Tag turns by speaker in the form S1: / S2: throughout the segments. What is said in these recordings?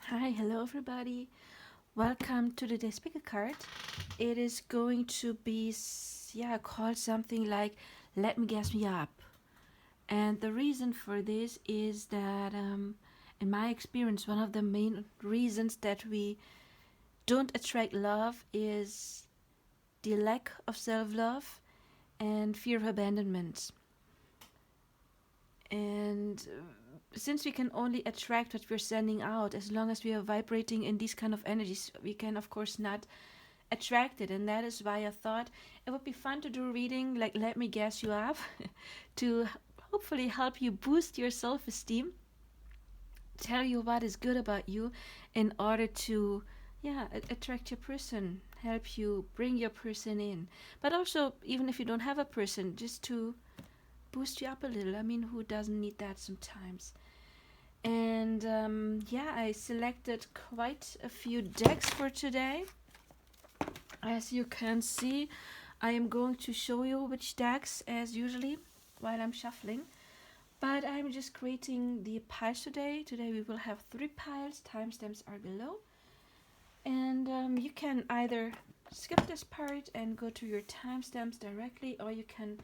S1: Hi, hello everybody. Welcome to the day speaker card. It is going to be called something like "Let me gas me up." And the reason for this is that, in my experience, one of the main reasons that we don't attract love is the lack of self-love and fear of abandonment. And since we can only attract what we're sending out, as long as we are vibrating in these kind of energies, we can of course not attract it. And that is why I thought it would be fun to do a reading like "Let me gas you up" to hopefully help you boost your self-esteem, tell you what is good about you in order to attract your person, help you bring your person in. But also, even if you don't have a person, just to boost you up a little. I mean, who doesn't need that sometimes? And I selected quite a few decks for today. As you can see, I am going to show you which decks as usually while I'm shuffling. But I'm just creating the piles today. Today we will have 3 piles. Timestamps are below. And you can either skip this part and go to your timestamps directly, or you can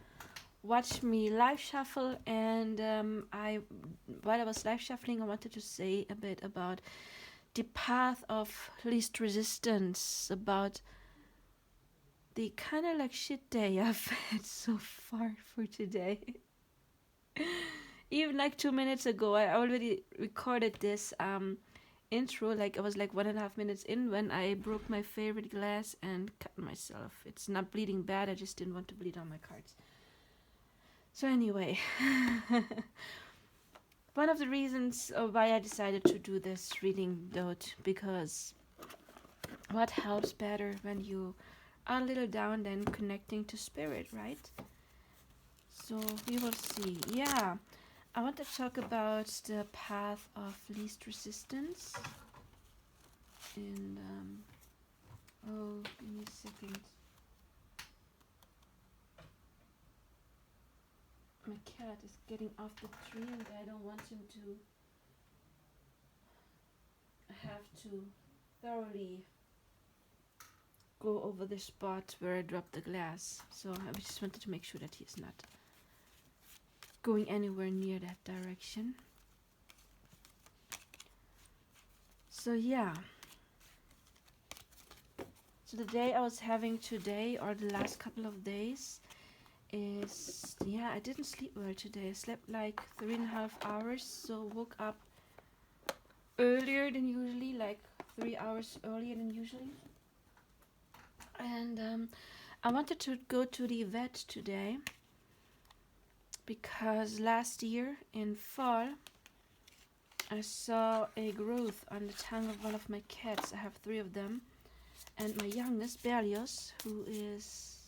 S1: watch me live shuffle. And while I was live shuffling, I wanted to say a bit about the path of least resistance, about the kind of like shit day I've had so far for today. Even like 2 minutes ago, I already recorded this intro. Like I was like 1.5 minutes in when I broke my favorite glass and cut myself. It's not bleeding bad. I just didn't want to bleed on my cards. So anyway, one of the reasons why I decided to do this reading, though, because what helps better when you are a little down than connecting to spirit, right? So we will see. Yeah, I want to talk about the path of least resistance. And give me a second. My cat is getting off the tree, and I don't want him to have to thoroughly go over the spot where I dropped the glass. So I just wanted to make sure that he's not going anywhere near that direction. So yeah. So the day I was having today, or the last couple of days, is I didn't sleep well today. I slept like 3.5 hours, so woke up earlier than usually, like 3 hours earlier than usually. And I wanted to go to the vet today because last year in fall I saw a growth on the tongue of one of my cats. I have 3 of them, and my youngest, Berlioz, who is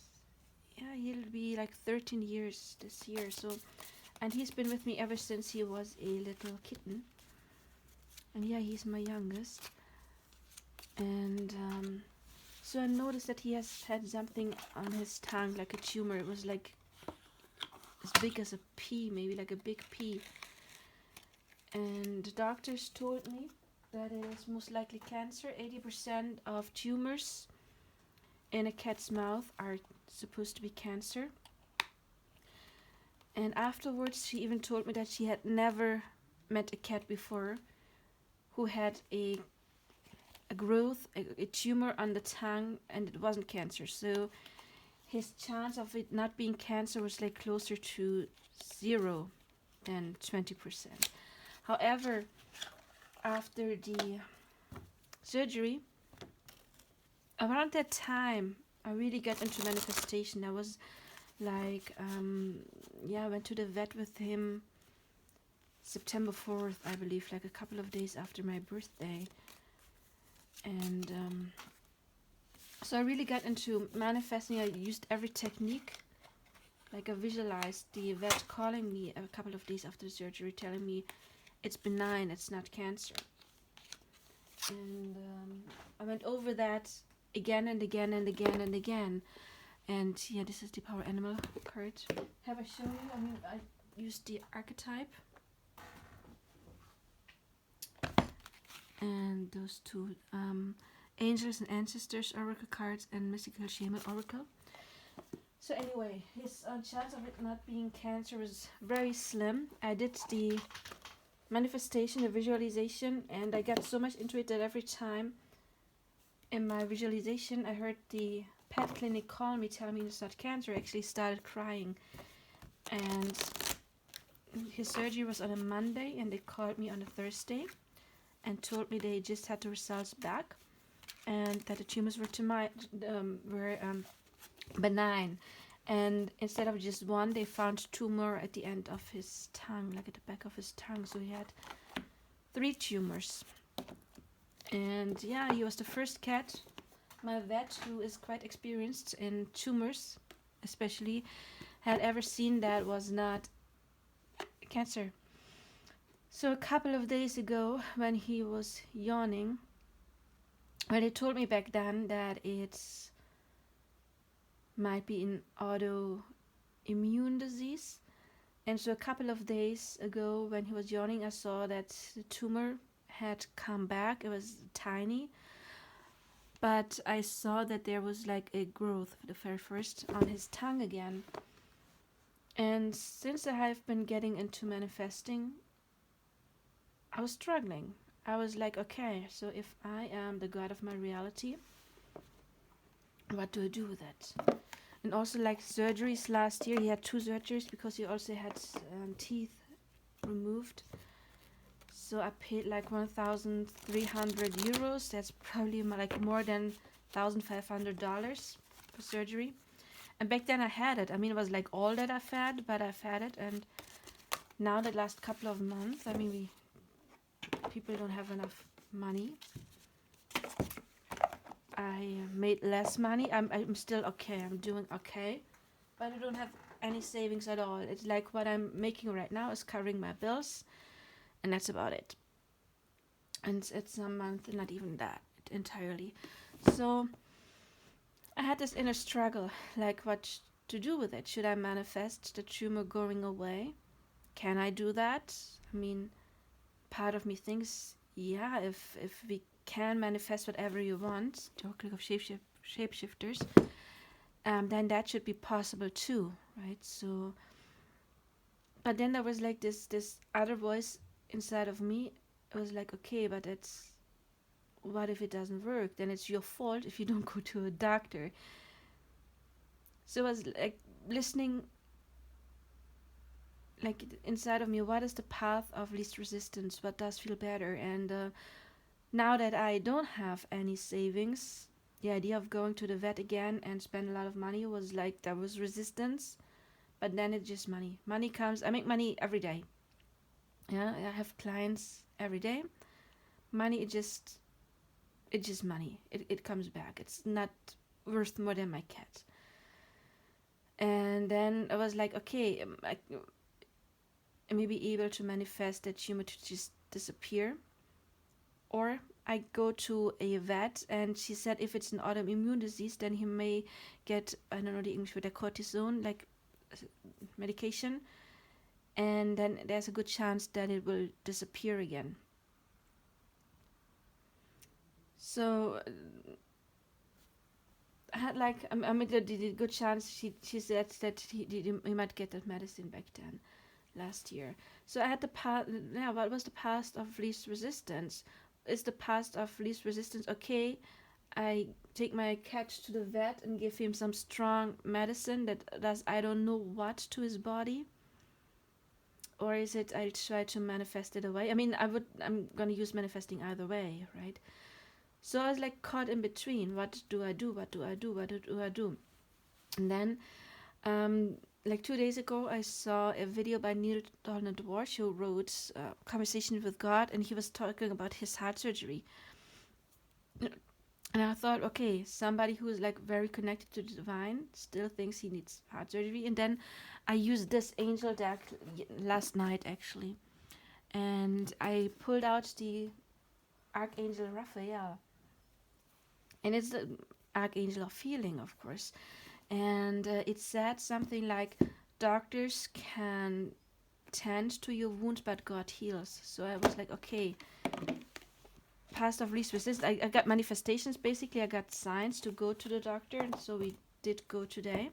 S1: he'll be like 13 years this year. So, and he's been with me ever since he was a little kitten. And he's my youngest. And so I noticed that he has had something on his tongue, like a tumor. It was like as big as a pea, maybe like a big pea. And the doctors told me that it is most likely cancer. 80% of tumors in a cat's mouth are supposed to be cancer. And afterwards, she even told me that she had never met a cat before who had a growth, a tumor on the tongue, and it wasn't cancer. So his chance of it not being cancer was like closer to 0 than 20%. However, after the surgery, around that time, I really got into manifestation. I was like, I went to the vet with him September 4th, I believe, like a couple of days after my birthday. And so I really got into manifesting. I used every technique. Like I visualized the vet calling me a couple of days after the surgery, telling me it's benign, it's not cancer. And I went over that again and again and again and again. And this is the power animal card. Have I shown you? I mean, I used the archetype. and those two angels and ancestors oracle cards and mystical shaman oracle. So anyway, his chance of it not being cancer was very slim. I did the manifestation, the visualization, and I got so much into it that every time in my visualization I heard the pet clinic call me, tell me it's not cancer. I actually started crying. And his surgery was on a Monday, and they called me on a Thursday and told me they just had the results back and that the tumors were benign. And instead of just one, they found two more at the end of his tongue, like at the back of his tongue. So he had 3 tumors. And yeah, he was the first cat, my vet, who is quite experienced in tumors, especially, had ever seen that was not cancer. So a couple of days ago, when he was yawning, well, they told me back then that it's might be an autoimmune disease. And so a couple of days ago, when he was yawning, I saw that the tumor had come back. It was tiny, but I saw that there was like a growth, the very first, on his tongue again. And since I have been getting into manifesting, I was struggling. I was like, okay, so if I am the god of my reality, what do I do with it? And also, like surgeries last year, he had 2 surgeries because he also had teeth removed. So I paid like 1,300 euros. That's probably like more than $1,500 for surgery. And back then I had it. I mean, it was like all that I've had, but I've had it. And now the last couple of months, I mean, people don't have enough money. I made less money. I'm still okay. I'm doing okay, but I don't have any savings at all. It's like what I'm making right now is covering my bills, and that's about it. And it's some month, not even that entirely. So I had this inner struggle, like what to do with it. Should I manifest the tumor going away? Can I do that? I mean, part of me thinks, yeah, if we can manifest whatever you want, the Oracle of Shapeshifters, then that should be possible too, right? So, but then there was like this other voice inside of me. It was like, okay, but it's what if it doesn't work? Then it's your fault if you don't go to a doctor. So I was like listening, like inside of me, what is the path of least resistance? What does feel better? And now that I don't have any savings, the idea of going to the vet again and spend a lot of money was like there was resistance, but then it's just money. Money comes. I make money every day. Yeah, I have clients every day. Money, it's just money. It comes back. It's not worth more than my cat. And then I was like, okay, I may be able to manifest that tumor to just disappear. Or I go to a vet and she said if it's an autoimmune disease, then he may get, I don't know the English word, a cortisone, like medication. And then there's a good chance that it will disappear again. So I had like, I mean, the good chance, she said that he might get that medicine back then, last year. So I had the path, yeah, what was the path of least resistance? Is the path of least resistance, okay, I take my cat to the vet and give him some strong medicine that does I don't know what to his body? Or is it I try to manifest it away? I mean, I'm gonna use manifesting either way, right? So I was like caught in between. What do I do? What do I do? What do I do? And then, like 2 days ago, I saw a video by Neil Donald Walsh who wrote Conversation with God, and he was talking about his heart surgery. And I thought, okay, somebody who is like very connected to the divine still thinks he needs heart surgery. And then I used this angel deck last night actually, and I pulled out the Archangel Raphael, and it's the Archangel of healing, of course. And it said something like, doctors can tend to your wounds, but God heals. So I was like, okay, path of least resistance. I got manifestations, basically. I got signs to go to the doctor, and so we did go today.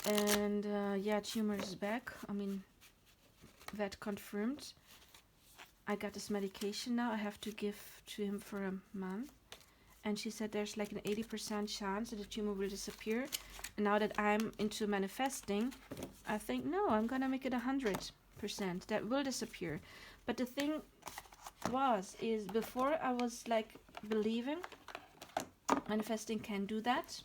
S1: And yeah, tumor is back. I mean, that confirmed. I got this medication now. I have to give to him for a month. And she said there's like an 80% chance that the tumor will disappear. And now that I'm into manifesting, I think, no, I'm gonna make it 100%. That will disappear. But the thing is before I was like believing manifesting can do that.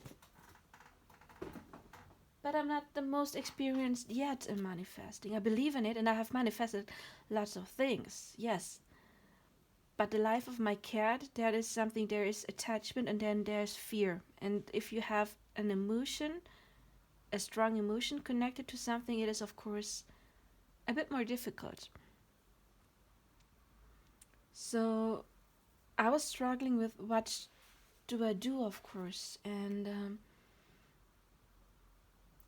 S1: But I'm not the most experienced yet in manifesting. I believe in it and I have manifested lots of things, yes. But the life of my cat, there is something, there is attachment and then there's fear. And if you have an emotion, a strong emotion connected to something, it is of course a bit more difficult. So I was struggling with what do I do, of course. And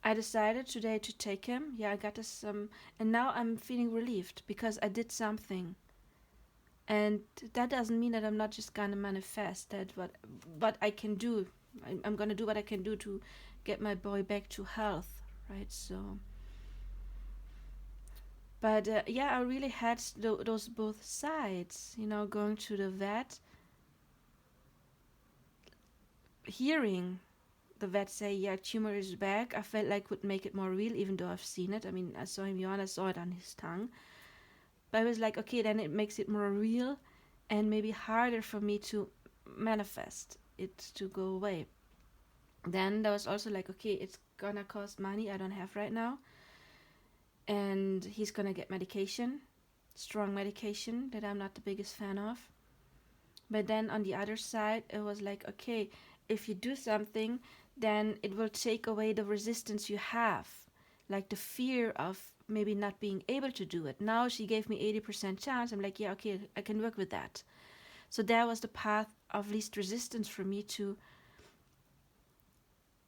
S1: I decided today to take him. Yeah, I got this and now I'm feeling relieved because I did something. And that doesn't mean that I'm not just gonna manifest that what I can do. I'm gonna do what I can do to get my boy back to health, right? So, but yeah, I really had those both sides. You know, going to the vet, hearing the vet say, "Yeah, tumor is back." I felt like would make it more real, even though I've seen it. I mean, I saw him yawn. I saw it on his tongue. But I was like, okay, then it makes it more real and maybe harder for me to manifest it to go away. Then there was also like, okay, it's gonna cost money I don't have right now. And he's gonna get medication, strong medication that I'm not the biggest fan of. But then on the other side, it was like, okay, if you do something, then it will take away the resistance you have. Like the fear of maybe not being able to do it. Now she gave me 80% chance. I'm like, yeah, okay, I can work with that. So that was the path of least resistance for me to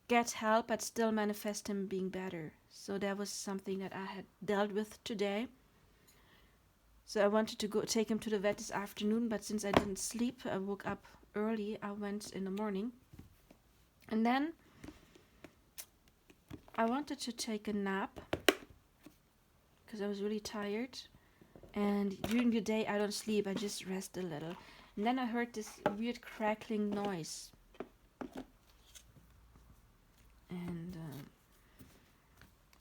S1: get help but still manifest him being better. So that was something that I had dealt with today. So I wanted to go take him to the vet this afternoon, but since I didn't sleep, I woke up early. I went in the morning. And then I wanted to take a nap because I was really tired. And during the day, I don't sleep. I just rest a little. And then I heard this weird crackling noise. And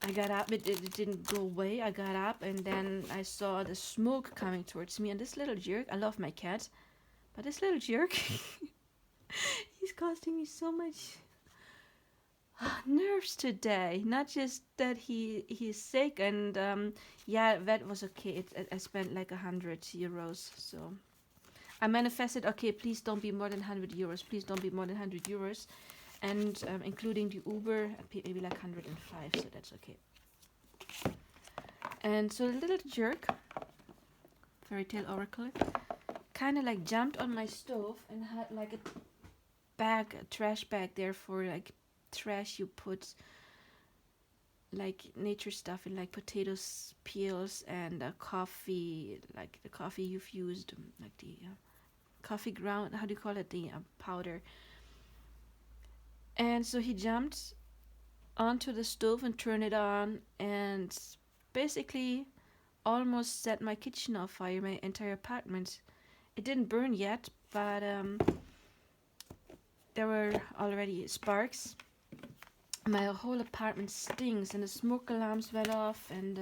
S1: I got up. It didn't go away. I got up and then I saw the smoke coming towards me. And this little jerk, I love my cat, but this little jerk, he's costing me so much nerves today. Not just that he's sick and yeah, that was okay. I spent like €100. So I manifested, okay, please don't be more than €100. Please don't be more than €100. And including the Uber, I paid maybe like 105, so that's okay. And so the little jerk, fairy tale oracle, kind of like jumped on my stove and had like a trash bag there for like trash you put like nature stuff in, like potatoes peels and coffee, like the coffee you've used, like the coffee ground, how do you call it, the powder. And so he jumped onto the stove and turned it on and basically almost set my kitchen on fire, my entire apartment. It didn't burn yet, but there were already sparks. My whole apartment stinks and the smoke alarms went off and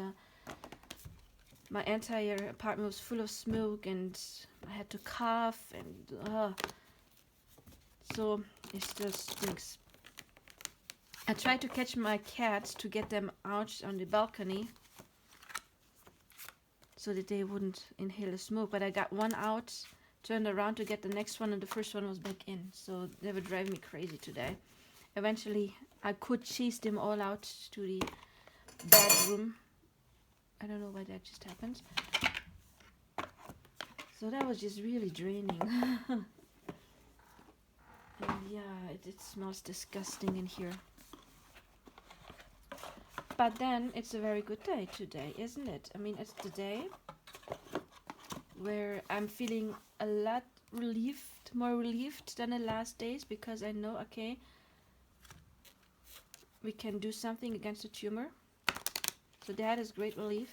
S1: my entire apartment was full of smoke and I had to cough and so it still stinks. I tried to catch my cats to get them out on the balcony so that they wouldn't inhale the smoke, but I got one out, turned around to get the next one, and the first one was back in. So they were driving me crazy today. Eventually, I could chase them all out to the bedroom. I don't know why that just happened. So that was just really draining. And yeah, it smells disgusting in here. But then it's a very good day today, isn't it? I mean, it's the day where I'm feeling a lot relieved, more relieved than the last days, because I know, okay, we can do something against the tumor. So that is great relief.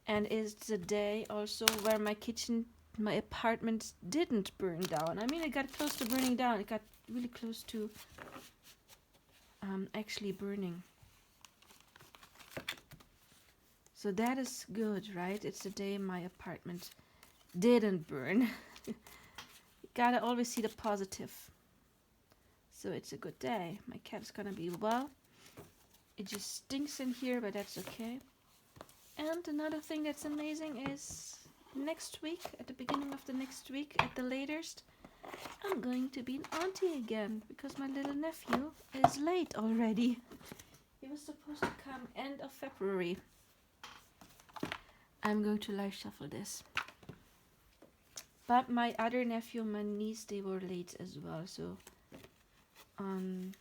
S1: And it's a day also where my apartment didn't burn down. I mean, it got close to burning down. It got really close to actually burning. So that is good, right? It's the day my apartment didn't burn. You gotta always see the positive. So it's a good day. My cat's gonna be well. It just stinks in here, but that's okay. And another thing that's amazing is next week, at the beginning of the next week, at the latest, I'm going to be an auntie again, because my little nephew is late already. He was supposed to come end of February. I'm going to live shuffle this. But my other nephew and my niece, they were late as well. So on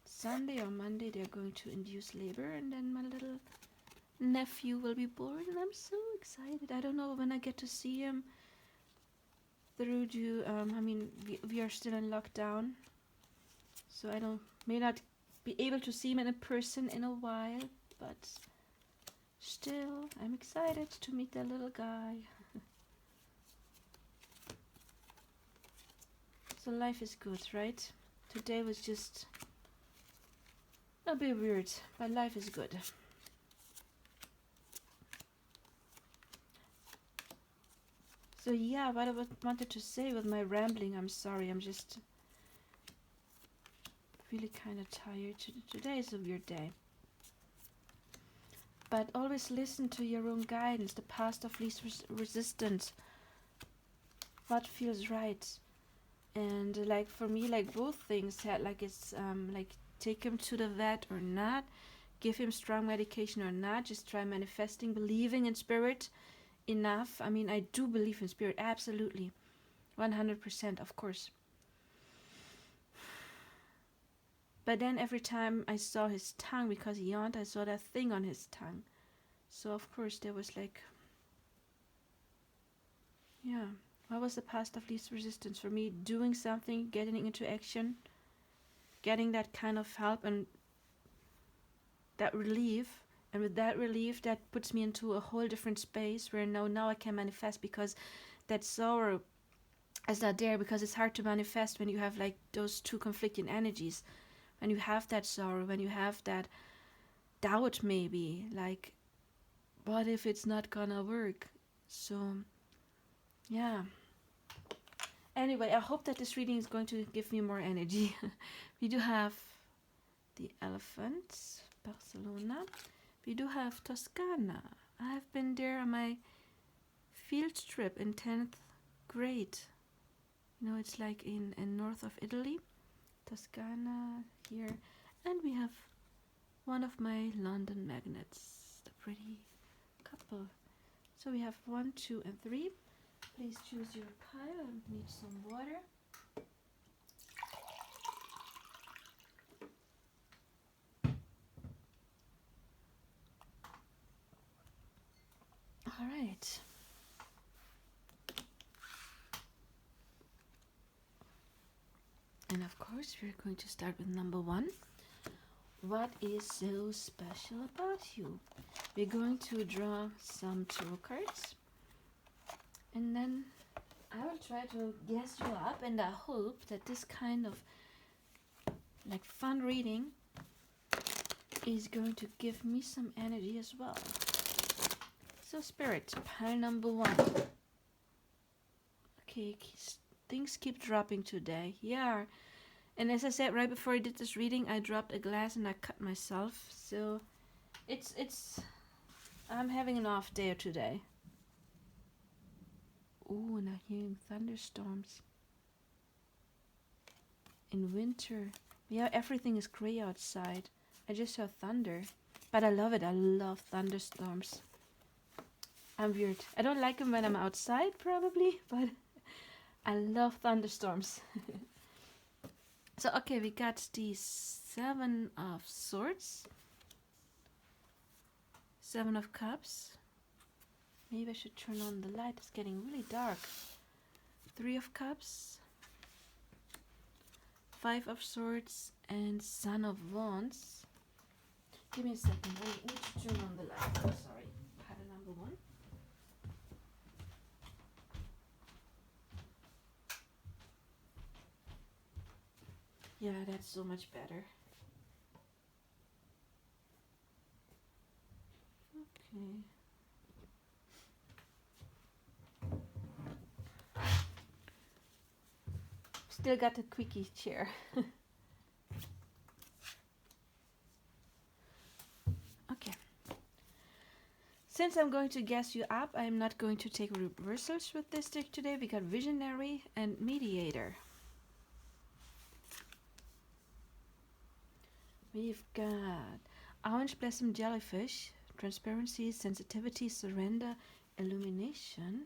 S1: Sunday or Monday, they're going to induce labor, and then my little nephew will be born, and I'm so excited. I don't know when I get to see him through to I mean, we are still in lockdown, so I may not be able to see him in person in a while, but still I'm excited to meet that little guy. So life is good, right? Today was just a bit weird, but life is good. So yeah, what I wanted to say with my rambling, I'm sorry, I'm just really kind of tired. Today is a weird day. But always listen to your own guidance, the path of least resistance, what feels right. And like for me, like both things had like it's like take him to the vet or not, give him strong medication or not, just try manifesting, believing in spirit enough. I mean, I do believe in spirit, absolutely, 100%, of course. But then every time I saw his tongue, because he yawned, I saw that thing on his tongue. So of course there was like, yeah, what was the path of least resistance for me? Doing something, getting into action, getting that kind of help and that relief. And with that relief, that puts me into a whole different space where now I can manifest, because that sorrow is not there, because it's hard to manifest when you have like those two conflicting energies. When you have that sorrow, when you have that doubt, maybe like, what if it's not gonna work? So yeah, anyway, I hope that this reading is going to give me more energy. We do have the elephants, Barcelona. We do have Toscana. I have been there on my field trip in 10th grade. You know, it's like in north of Italy. Toscana here. And we have one of my London magnets, the pretty couple. So we have 1, 2, and 3. Please choose your pile and need some water. All right. And of course, we're going to start with number 1. What is so special about you? We're going to draw some tarot cards, and then I will try to guess you up, and I hope that this kind of like fun reading is going to give me some energy as well. So Spirit, pile number 1. Okay, things keep dropping today. Yeah. And as I said right before I did this reading, I dropped a glass and I cut myself. So I'm having an off day today. Ooh, and I'm hearing thunderstorms. In winter. Yeah, everything is gray outside. I just saw thunder. But I love it. I love thunderstorms. I'm weird. I don't like them when I'm outside, probably, but I love thunderstorms. So, okay, we got the 7 of Swords, 7 of Cups, Maybe I should turn on the light. It's getting really dark. 3 of Cups, 5 of Swords, and Son of Wands. Give me a second. I need to turn on the light. I'm sorry. Pile number 1. Yeah, that's so much better. Okay. Still got the quickie chair. Okay. Since I'm going to guess you up, I'm not going to take reversals with this deck today. We got Visionary and Mediator. We've got Orange Blossom Jellyfish, Transparency, Sensitivity, Surrender, Illumination.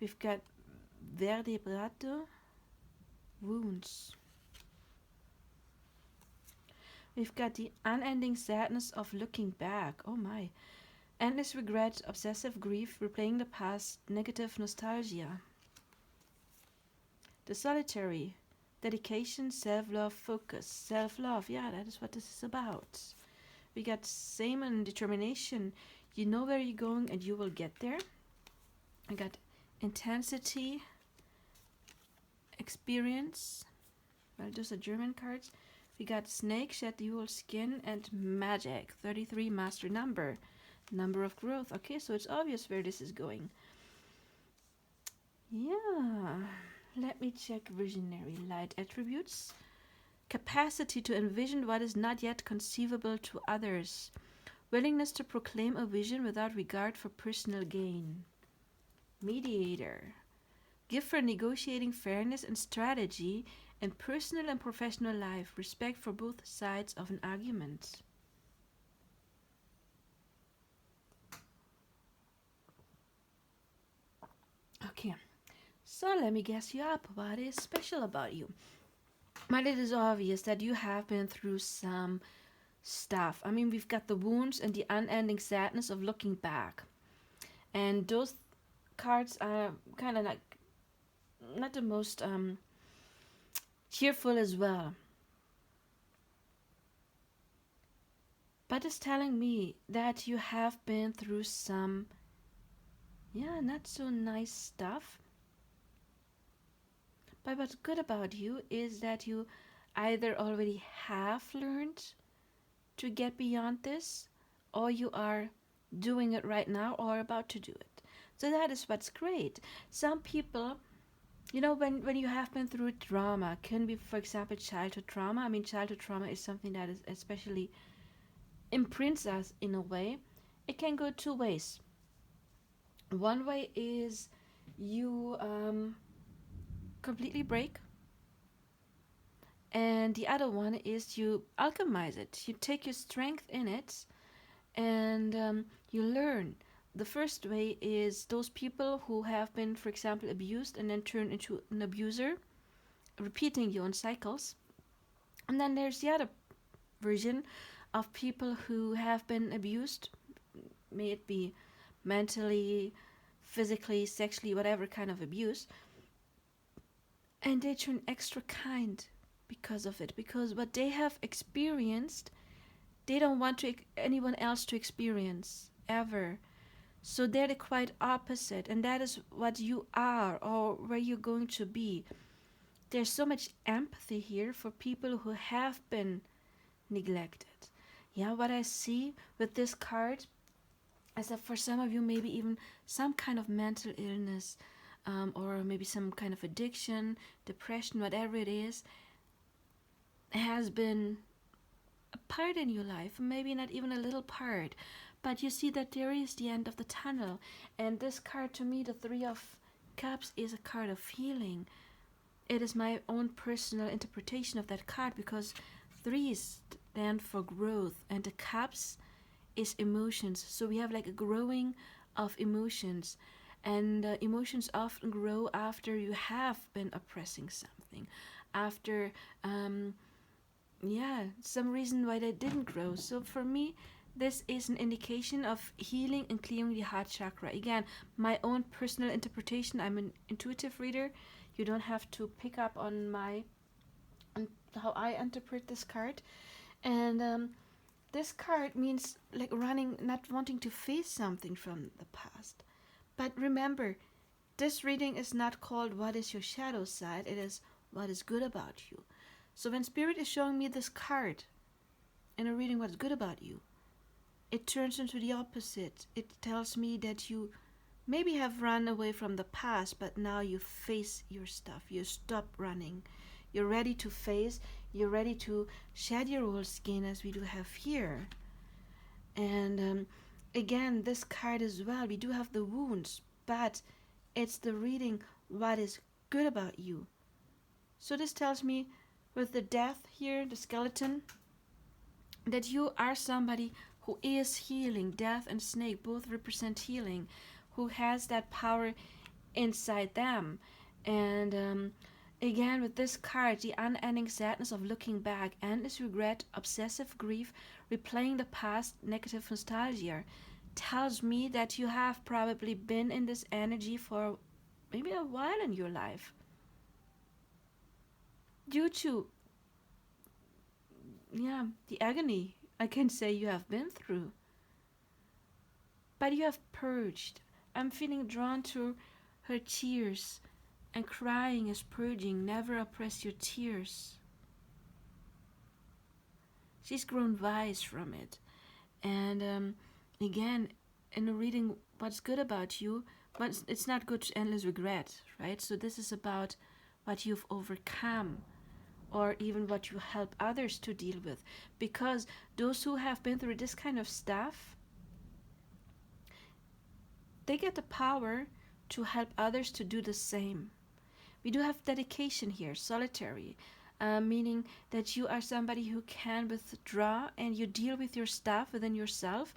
S1: We've got Vertebrato, Wounds. We've got the unending sadness of looking back. Oh my. Endless regret, obsessive grief, replaying the past, negative nostalgia. The Solitary, dedication, self-love, focus. Self-love, yeah, that is what this is about. We got same and determination. You know where you're going and you will get there. I got intensity, experience. Well, those are German cards. We got snake, shed dual skin, and magic. 33 master number. Number of growth. Okay, so it's obvious where this is going. Yeah. Let me check visionary. Light attributes. Capacity to envision what is not yet conceivable to others. Willingness to proclaim a vision without regard for personal gain. Mediator. Gift for negotiating fairness and strategy in personal and professional life. Respect for both sides of an argument. Okay, so let me guess you up. What is special about you? Well, it is obvious that you have been through some stuff. I mean, we've got the wounds and the unending sadness of looking back. And those cards are kind of like not the most cheerful as well. But it's telling me that you have been through some, yeah, not so nice stuff. But what's good about you is that you either already have learned to get beyond this, or you are doing it right now or about to do it. So that is what's great. Some people, you know, when you have been through trauma, can be, for example, childhood trauma. I mean, childhood trauma is something that is especially imprints us in a way. It can go 2 ways. One way is you completely break, and the other one is you alchemize it. You take your strength in it and you learn. The first way is those people who have been, for example, abused and then turn into an abuser, repeating you in cycles. And then there's the other version of people who have been abused, may it be mentally, physically, sexually, whatever kind of abuse, and they turn extra kind because of it, because what they have experienced they don't want anyone else to experience ever. So they're the quite opposite, and that is what you are or where you're going to be. There's so much empathy here for people who have been neglected. Yeah, what I see with this card is that for some of you, maybe even some kind of mental illness, or maybe some kind of addiction, depression, whatever it is, has been a part in your life, maybe not even a little part, but you see that there is the end of the tunnel. And this card, to me, the 3 of Cups, is a card of healing. It is my own personal interpretation of that card, because 3s stand for growth and the Cups is emotions. So we have like a growing of emotions, and emotions often grow after you have been oppressing something, after some reason why they didn't grow. So for me, this is an indication of healing and clearing the heart chakra. Again, my own personal interpretation. I'm an intuitive reader. You don't have to pick up on how I interpret this card. And this card means like running, not wanting to face something from the past. But remember, this reading is not called what is your shadow side, it is what is good about you. So when Spirit is showing me this card in a reading what's good about you, it turns into the opposite. It tells me that you maybe have run away from the past, but now you face your stuff. You stop running. You're ready to face. You're ready to shed your old skin, as we do have here. And again, this card as well, we do have the wounds, but it's the reading what is good about you. So this tells me with the death here, the skeleton, that you are somebody who is healing. Death and snake both represent healing, who has that power inside them. And again, with this card, the unending sadness of looking back, endless regret, obsessive grief, replaying the past, negative nostalgia, tells me that you have probably been in this energy for maybe a while in your life. Due to, the agony I can say you have been through. But you have purged. I'm feeling drawn to her tears, and crying is purging. Never oppress your tears. She's grown wise from it. And again, in a reading what's good about you, but it's not good to endless regret, right? So this is about what you've overcome, or even what you help others to deal with. Because those who have been through this kind of stuff, they get the power to help others to do the same. We do have dedication here, solitary, meaning that you are somebody who can withdraw and you deal with your stuff within yourself,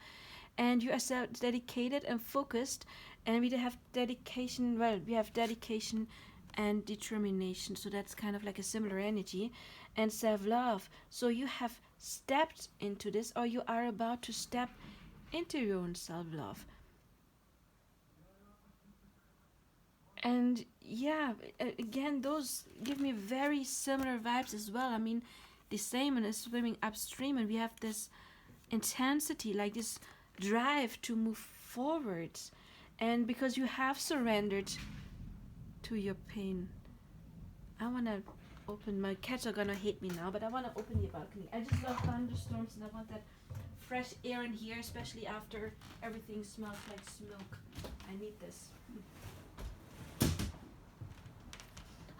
S1: and you are so dedicated and focused. And we have dedication, we have dedication and determination, so that's kind of like a similar energy, and self-love. So you have stepped into this, or you are about to step into your own self-love. And again, those give me very similar vibes as well. I mean, the salmon is swimming upstream, and we have this intensity, like this drive to move forwards. And because you have surrendered to your pain, I want to open. My cats are gonna hate me now, but I want to open the balcony. I just love thunderstorms, and I want that fresh air in here, especially after everything smells like smoke. I need this.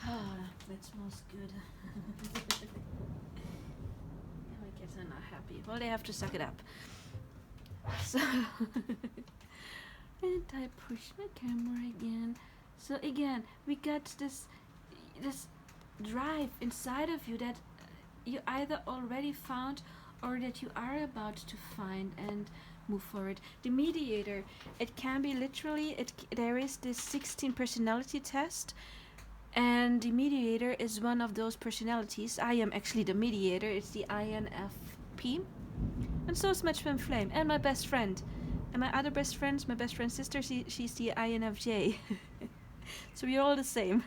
S1: Ah, that smells good. My kids are not happy. Well, they have to suck it up. So, and I push my camera again. So again, we got this drive inside of you that you either already found or that you are about to find and move forward. The mediator, it can be literally, there is this 16 personality test, and the mediator is one of those personalities. I am actually the mediator. It's the INFP. And so is my twin flame and my best friend. And my other best friend, my best friend's sister, she's the INFJ. So we're all the same.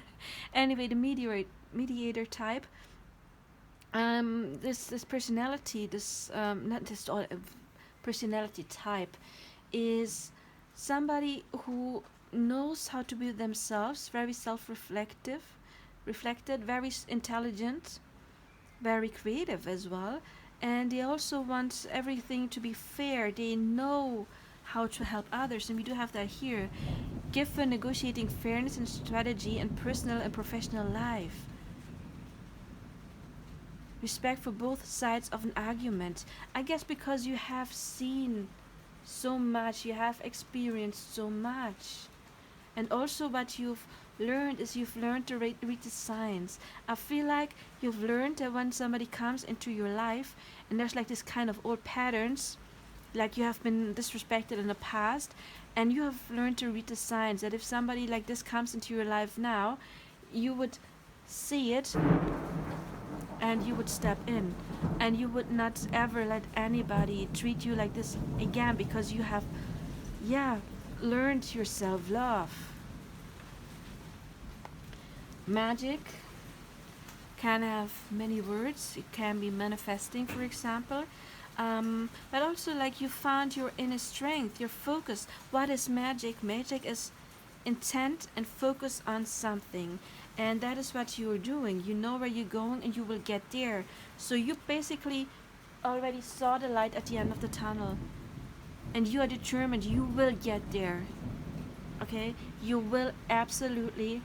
S1: Anyway, the mediator type. This personality, not just all personality type, is somebody who knows how to be themselves, very self-reflected, very intelligent, very creative as well, and they also want everything to be fair. They know how to help others, and we do have that here. Gift for negotiating fairness and strategy in personal and professional life. Respect for both sides of an argument. I guess because you have seen so much, you have experienced so much. And also what you've learned is you've learned to read the signs. I feel like you've learned that when somebody comes into your life and there's like this kind of old patterns, like you have been disrespected in the past, and you have learned to read the signs that if somebody like this comes into your life now, you would see it and you would step in. and you would not ever let anybody treat you like this again, because you have, yeah, learned your self-love. Magic can have many words. It can be manifesting, for example. But also, like, you found your inner strength, your focus. What is magic? Magic is intent and focus on something. And that is what you're doing. You know where you're going and you will get there. So you basically already saw the light at the end of the tunnel. And you are determined you will get there. Okay? You will absolutely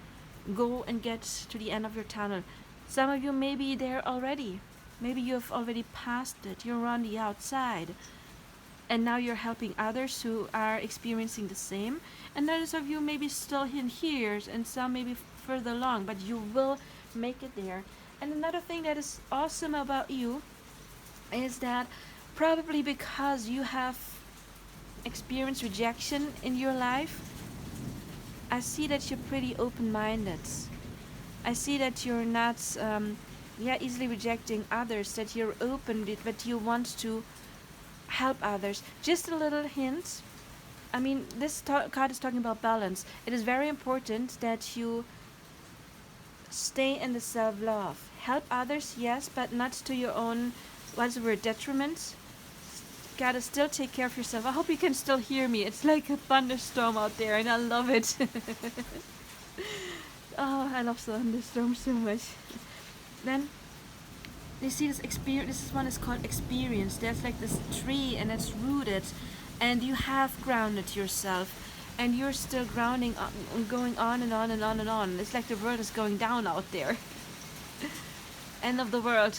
S1: go and get to the end of your tunnel. Some of you may be there already. Maybe you have already passed it. You're on the outside. And now you're helping others who are experiencing the same. And others of you may be still in here, and some may be further along, but you will make it there. And another thing that is awesome about you is that probably because you have experienced rejection in your life, I see that you're pretty open-minded. I see that you're not easily rejecting others, that you're open, but you want to help others. Just a little hint. I mean, this card is talking about balance. It is very important that you stay in the self-love. Help others, yes, but not to your own, what's the word, detriment. Gotta still take care of yourself. I hope you can still hear me. It's like a thunderstorm out there, and I love it. Oh, I love thunderstorms so much. Then you see this experience. This one is called experience. There's like this tree, and it's rooted, and you have grounded yourself, and you're still grounding on, going on and on and on and on. It's like the world is going down out there. End of the world.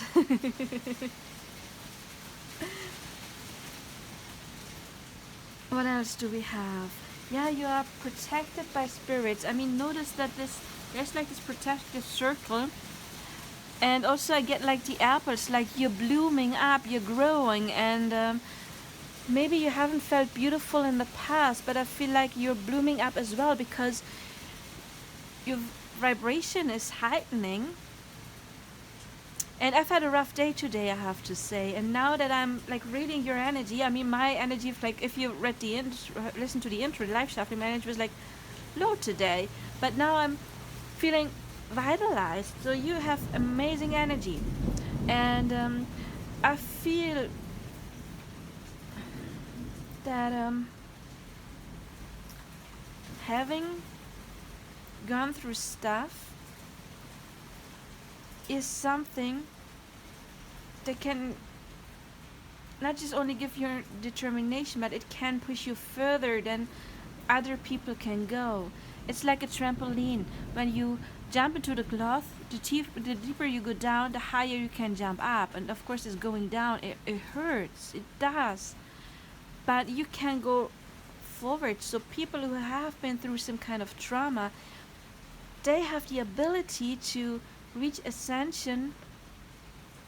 S1: What else do we have? Yeah, you are protected by spirits. I mean, notice that there's like this protective circle. And also I get like the apples, like you're blooming up, you're growing, and maybe you haven't felt beautiful in the past, but I feel like you're blooming up as well, because your vibration is heightening. And I've had a rough day today, I have to say. And now that I'm like reading your energy, I mean, my energy, like if you read the listen to the intro, the live shuffling, my energy was like low today. But now I'm feeling vitalized. So you have amazing energy. And I feel that having gone through stuff is something that can not just only give you determination, but it can push you further than other people can go. It's like a trampoline. When you jump into the cloth, the deeper you go down, the higher you can jump up. And of course, it's going down. It hurts. It does. But you can go forward. So people who have been through some kind of trauma, they have the ability to reach ascension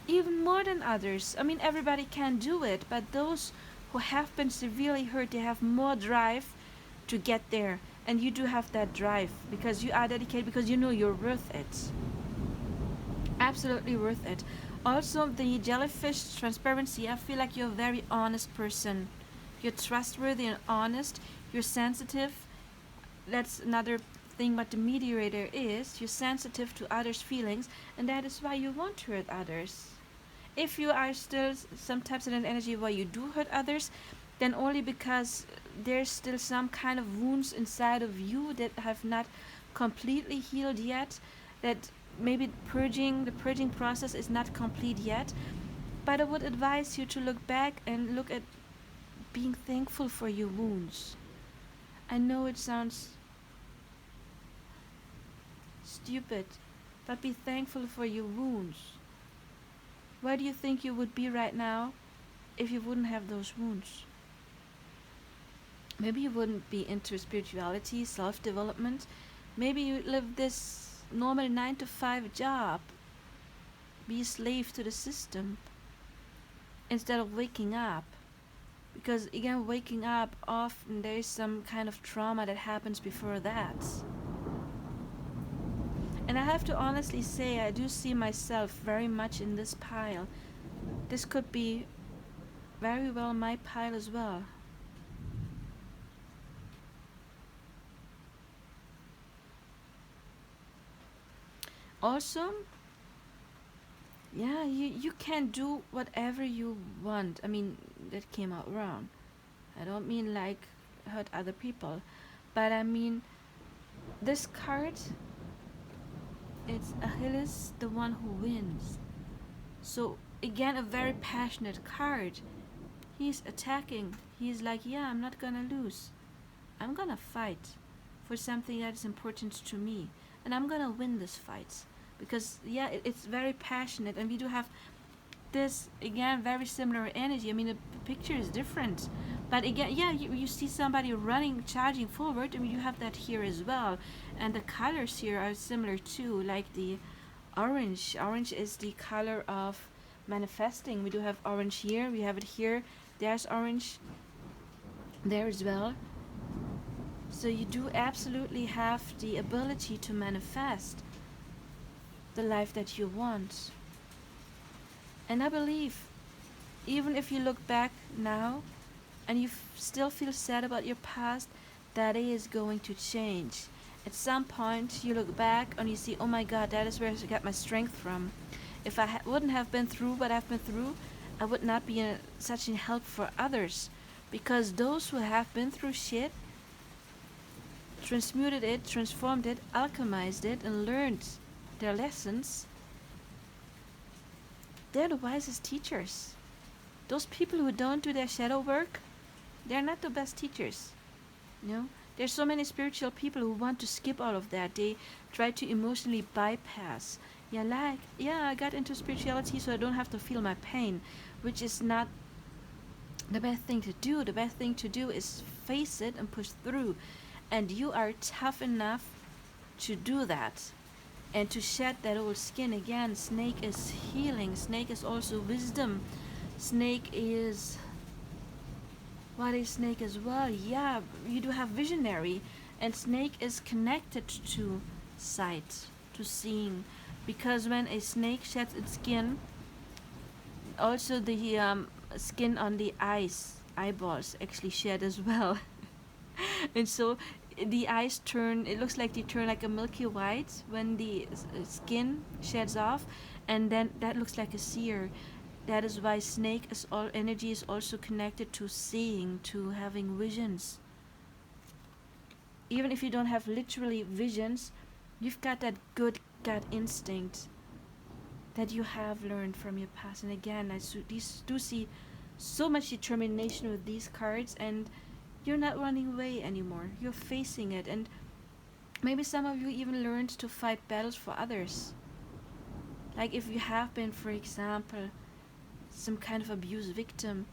S1: even more than others. I mean, everybody can do it, but those who have been severely hurt, they have more drive to get there. And you do have that drive because you are dedicated, because you know you're worth it. Absolutely worth it. Also, the jellyfish transparency, I feel like you're a very honest person. You're trustworthy and honest. You're sensitive. That's another thing what the mediator is. You're sensitive to others' feelings, and that is why you won't hurt others. If you are still sometimes in an energy where you do hurt others, then only because there's still some kind of wounds inside of you that have not completely healed yet, that maybe the purging process is not complete yet. But I would advise you to look back and look at being thankful for your wounds. I know it sounds stupid, but be thankful for your wounds. Where do you think you would be right now if you wouldn't have those wounds? Maybe you wouldn't be into spirituality, self-development. Maybe you live this normal 9-to-5 job, be a slave to the system instead of waking up. Because again, waking up, often there is some kind of trauma that happens before that. And I have to honestly say, I do see myself very much in this pile. This could be very well my pile as well. Also, yeah, you can do whatever you want. I mean, that came out wrong. I don't mean like hurt other people, but I mean this card, it's Achilles, the one who wins. So again, a very passionate card. He's attacking. He's like, yeah, I'm not gonna lose. I'm gonna fight for something that is important to me, and I'm gonna win this fight because yeah, it's very passionate, and we do have this again very similar energy. I mean, the picture is different, but again, yeah, you see somebody running, charging forward. I mean, you have that here as well, and the colors here are similar too. Like the orange. Orange is the color of manifesting. We do have orange here. We have it here. There's orange there as well. So you do absolutely have the ability to manifest the life that you want. And I believe, even if you look back now and you still feel sad about your past, that is going to change. At some point, you look back and you see, oh my God, that is where I got my strength from. If I wouldn't have been through what I've been through, I would not be such a help for others. Because those who have been through shit transmuted it, transformed it, alchemized it, and learned their lessons, they're the wisest teachers. Those people who don't do their shadow work, they're not the best teachers. You know? There's so many spiritual people who want to skip all of that. They try to emotionally bypass. Yeah, like, yeah, I got into spirituality so I don't have to feel my pain, which is not the best thing to do. The best thing to do is face it and push through. And you are tough enough to do that and to shed that old skin again. Snake is healing. Snake is also wisdom. Snake is... What is snake as well? Yeah, you do have visionary. And snake is connected to sight, to seeing. Because when a snake sheds its skin, also the skin on the eyeballs actually shed as well. And so the eyes turn, it looks like they turn like a milky white when the skin sheds off, and then that looks like a seer. That is why snake is all energy is also connected to seeing, to having visions. Even if you don't have literally visions, you've got that good gut instinct that you have learned from your past. And again, I do see so much determination with these cards, and you're not running away anymore. You're facing it, and maybe some of you even learned to fight battles for others. Like if you have been, for example, some kind of abuse victim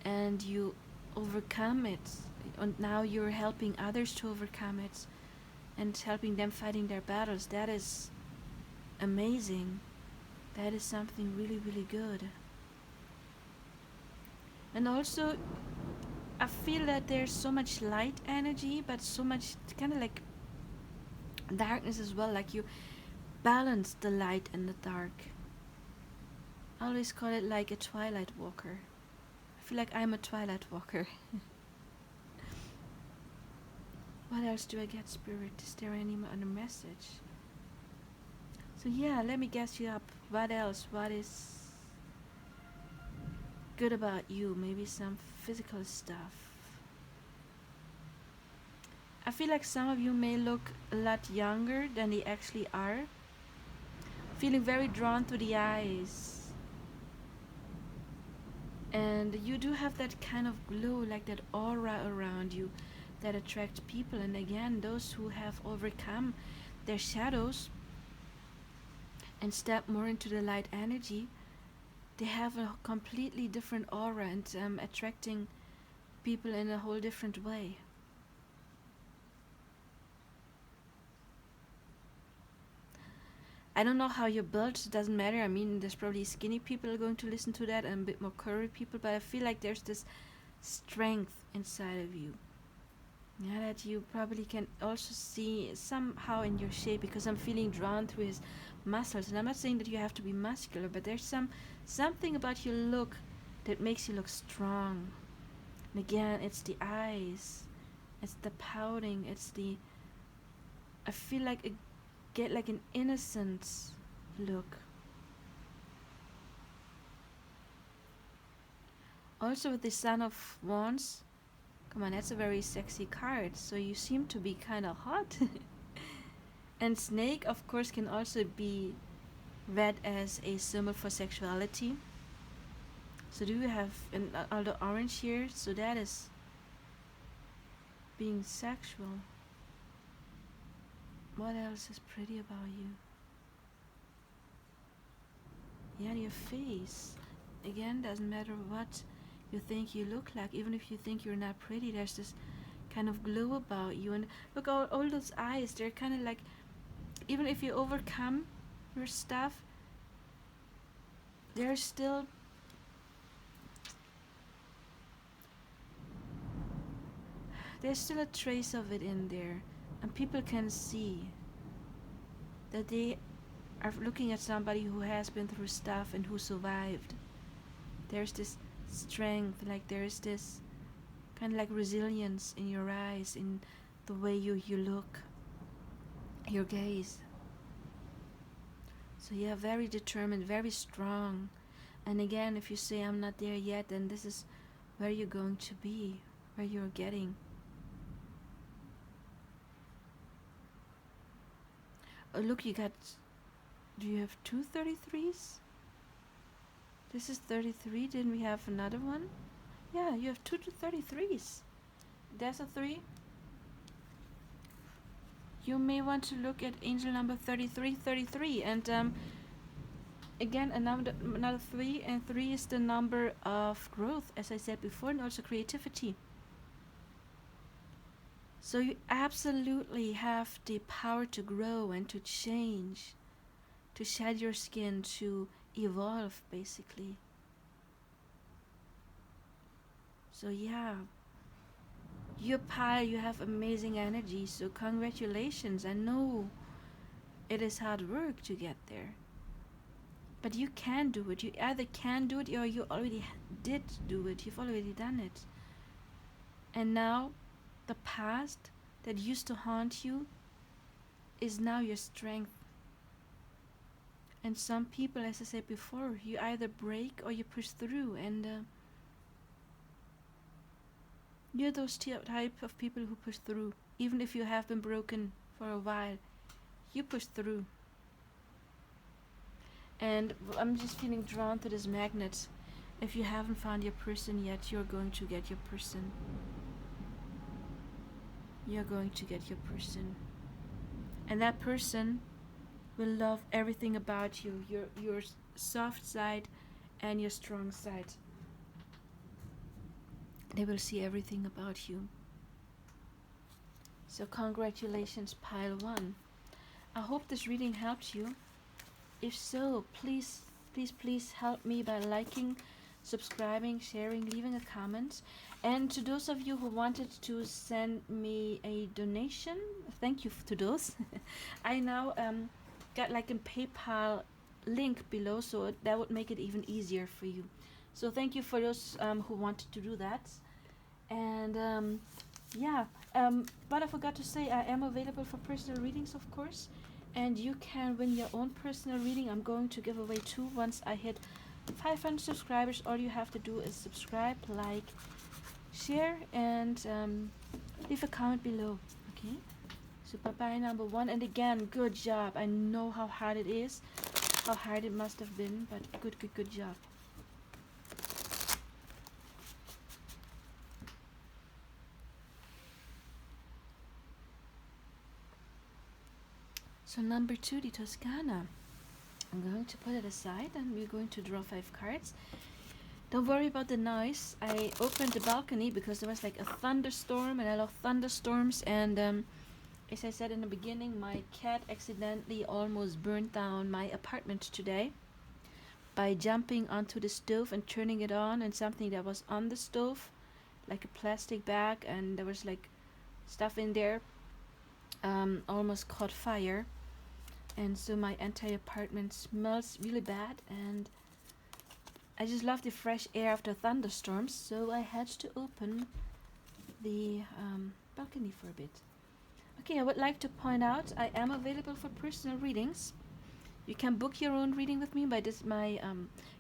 S1: and you overcome it, and now you're helping others to overcome it and helping them fighting their battles. That is amazing. That is something really, really good. And also, I feel that there's so much light energy, but so much kind of like darkness as well. Like you balance the light and the dark. I always call it like a twilight walker. I feel like I'm a twilight walker. What else do I get, Spirit? Is there any other message? So yeah, let me guess you up. What else? What is good about you? Maybe some physical stuff. I feel like some of you may look a lot younger than they actually are. Feeling very drawn to the eyes. And you do have that kind of glow, like that aura around you that attracts people. And again, those who have overcome their shadows and step more into the light energy, they have a completely different aura and attracting people in a whole different way. I don't know how you're built, it doesn't matter. I mean, there's probably skinny people going to listen to that and a bit more curvy people, but I feel like there's this strength inside of you. Yeah, that you probably can also see somehow in your shape, because I'm feeling drawn through his muscles. And I'm not saying that you have to be muscular, but there's something about your look that makes you look strong. And again, it's the eyes, it's the pouting, it's the, I feel like I get like an innocent look. Also with the Son of Wands, come on, that's a very sexy card, so you seem to be kind of hot. And snake, of course, can also be read as a symbol for sexuality. So do you have all the orange here? So that is being sexual. What else is pretty about you? Yeah, your face. Again, doesn't matter what you think you look like. Even if you think you're not pretty, there's this kind of glow about you. And look, all those eyes, they're kind of like, even if you overcome your stuff, there's still a trace of it in there, and people can see that they are looking at somebody who has been through stuff and who survived. There's this strength, like there's this kind of like resilience in your eyes, in the way you look, your gaze. So yeah, very determined, very strong. And again, if you say I'm not there yet, then this is where you're going to be, where you're getting. Oh look, you got, do you have two 33s? This is 33, didn't we have another one? Yeah, you have two 33s. There's a 3. You may want to look at angel number 3333, and again another 3, and 3 is the number of growth, as I said before, and also creativity. So you absolutely have the power to grow and to change, to shed your skin, to evolve, basically. So yeah, you pile, you have amazing energy, so congratulations. I know it is hard work to get there, but you can do it. You either can do it or you already did do it. You've already done it. And now the past that used to haunt you is now your strength. And some people, as I said before, you either break or you push through, and you're those type of people who push through. Even if you have been broken for a while, you push through. And I'm just feeling drawn to this magnet. If you haven't found your person yet, you're going to get your person. You're going to get your person. And that person will love everything about you, your soft side and your strong side. They will see everything about you. So congratulations, pile 1. I hope this reading helped you. If so, please help me by liking, subscribing, sharing, leaving a comment. And to those of you who wanted to send me a donation, thank you to those. I now got like a PayPal link below, so that would make it even easier for you. So thank you for those who wanted to do that. And but I forgot to say, I am available for personal readings, of course, and you can win your own personal reading. I'm going to give away 2 once I hit 500 subscribers. All you have to do is subscribe, like, share, and leave a comment below. Okay, so bye-bye number 1. And again, good job. I know how hard it is, how hard it must have been, but good job. So number 2, the Toscana. I'm going to put it aside and we're going to draw 5 cards. Don't worry about the noise. I opened the balcony because there was like a thunderstorm, and I love thunderstorms. And as I said in the beginning, my cat accidentally almost burned down my apartment today by jumping onto the stove and turning it on, and something that was on the stove, like a plastic bag, and there was like stuff in there, almost caught fire. and so my entire apartment smells really bad, and I just love the fresh air after thunderstorms, so I had to open the balcony for a bit. Okay, I would like to point out I am available for personal readings. You can book your own reading with me by this. My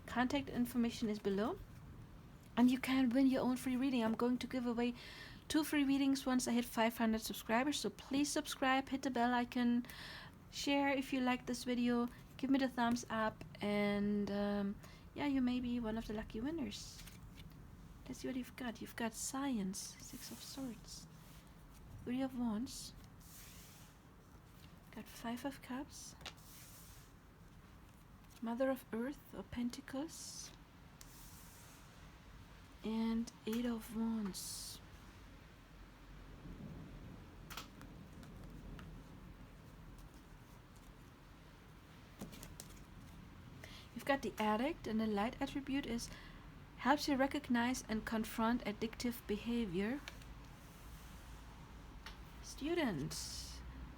S1: contact information is below, and you can win your own free reading. I'm going to give away 2 free readings once I hit 500 subscribers, so please subscribe, hit the bell icon, share if you like this video, give me the thumbs up, and yeah, you may be one of the lucky winners. Let's see what you've got. You've got Science, 6 of Swords, 3 of Wands, got 5 of Cups, Mother of Earth or Pentacles, and 8 of Wands. You've got the Addict, and the light attribute is helps you recognize and confront addictive behavior. Students,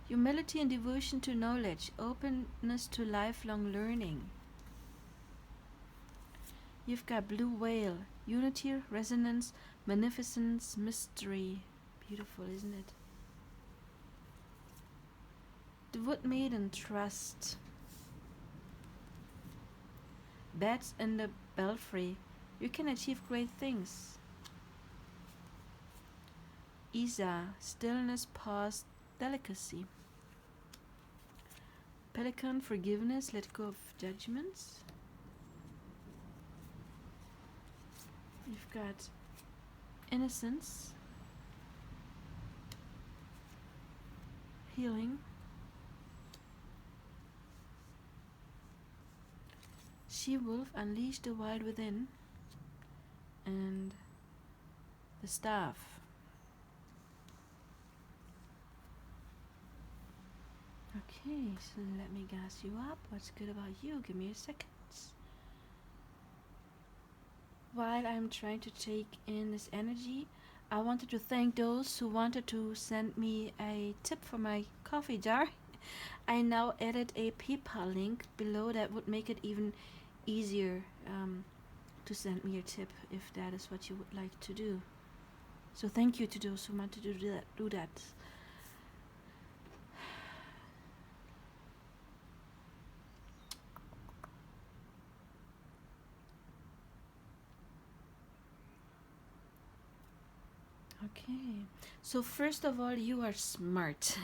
S1: humility and devotion to knowledge, openness to lifelong learning. You've got Blue Whale, unity, resonance, magnificence, mystery. Beautiful, isn't it? The Wood Maiden, trust. Bats in the Belfry, you can achieve great things. Isa, stillness, pause, delicacy. Pelican, forgiveness, let go of judgments. You've got innocence, healing. She-wolf, unleash the wild within, and the staff. Okay, so let me gas you up. What's good about you? Give me a second. While I'm trying to take in this energy, I wanted to thank those who wanted to send me a tip for my coffee jar. I now added a PayPal link below that would make it even easier to send me a tip if that is what you would like to do. So thank you to those who want to do that. Okay, so first of all, you are smart.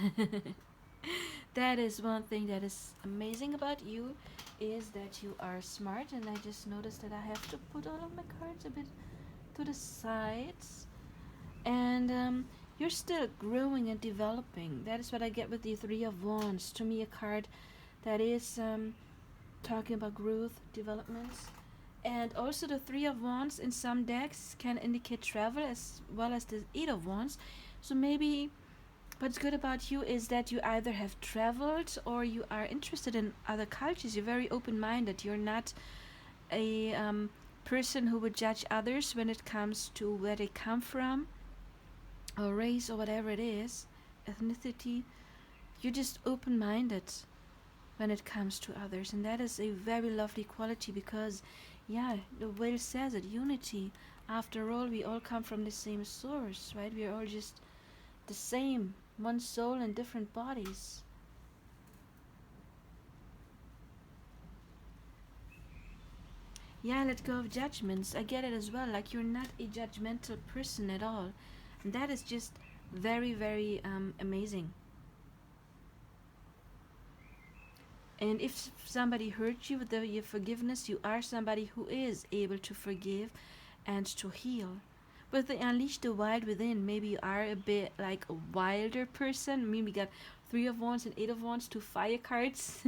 S1: That is one thing that is amazing about you, is that you are smart. And I just noticed that I have to put all of my cards a bit to the sides, and you're still growing and developing. That is what I get with the 3 of Wands. To me, a card that is talking about growth, developments. And also the 3 of Wands in some decks can indicate travel, as well as the 8 of Wands. So maybe what's good about you is that you either have traveled or you are interested in other cultures. You're very open-minded. You're not a person who would judge others when it comes to where they come from, or race, or whatever it is, ethnicity. You're just open-minded when it comes to others, and that is a very lovely quality, because yeah, the whale says it, unity. After all, we all come from the same source, right? We are all just the same, one soul in different bodies. Yeah, let go of judgments. I get it as well. Like, you're not a judgmental person at all, and that is just very, very amazing. And if somebody hurt you with your forgiveness, you are somebody who is able to forgive and to heal. With the unleash the wild within, maybe you are a bit like a wilder person. I mean, we got 3 of Wands and 8 of Wands, 2 fire cards.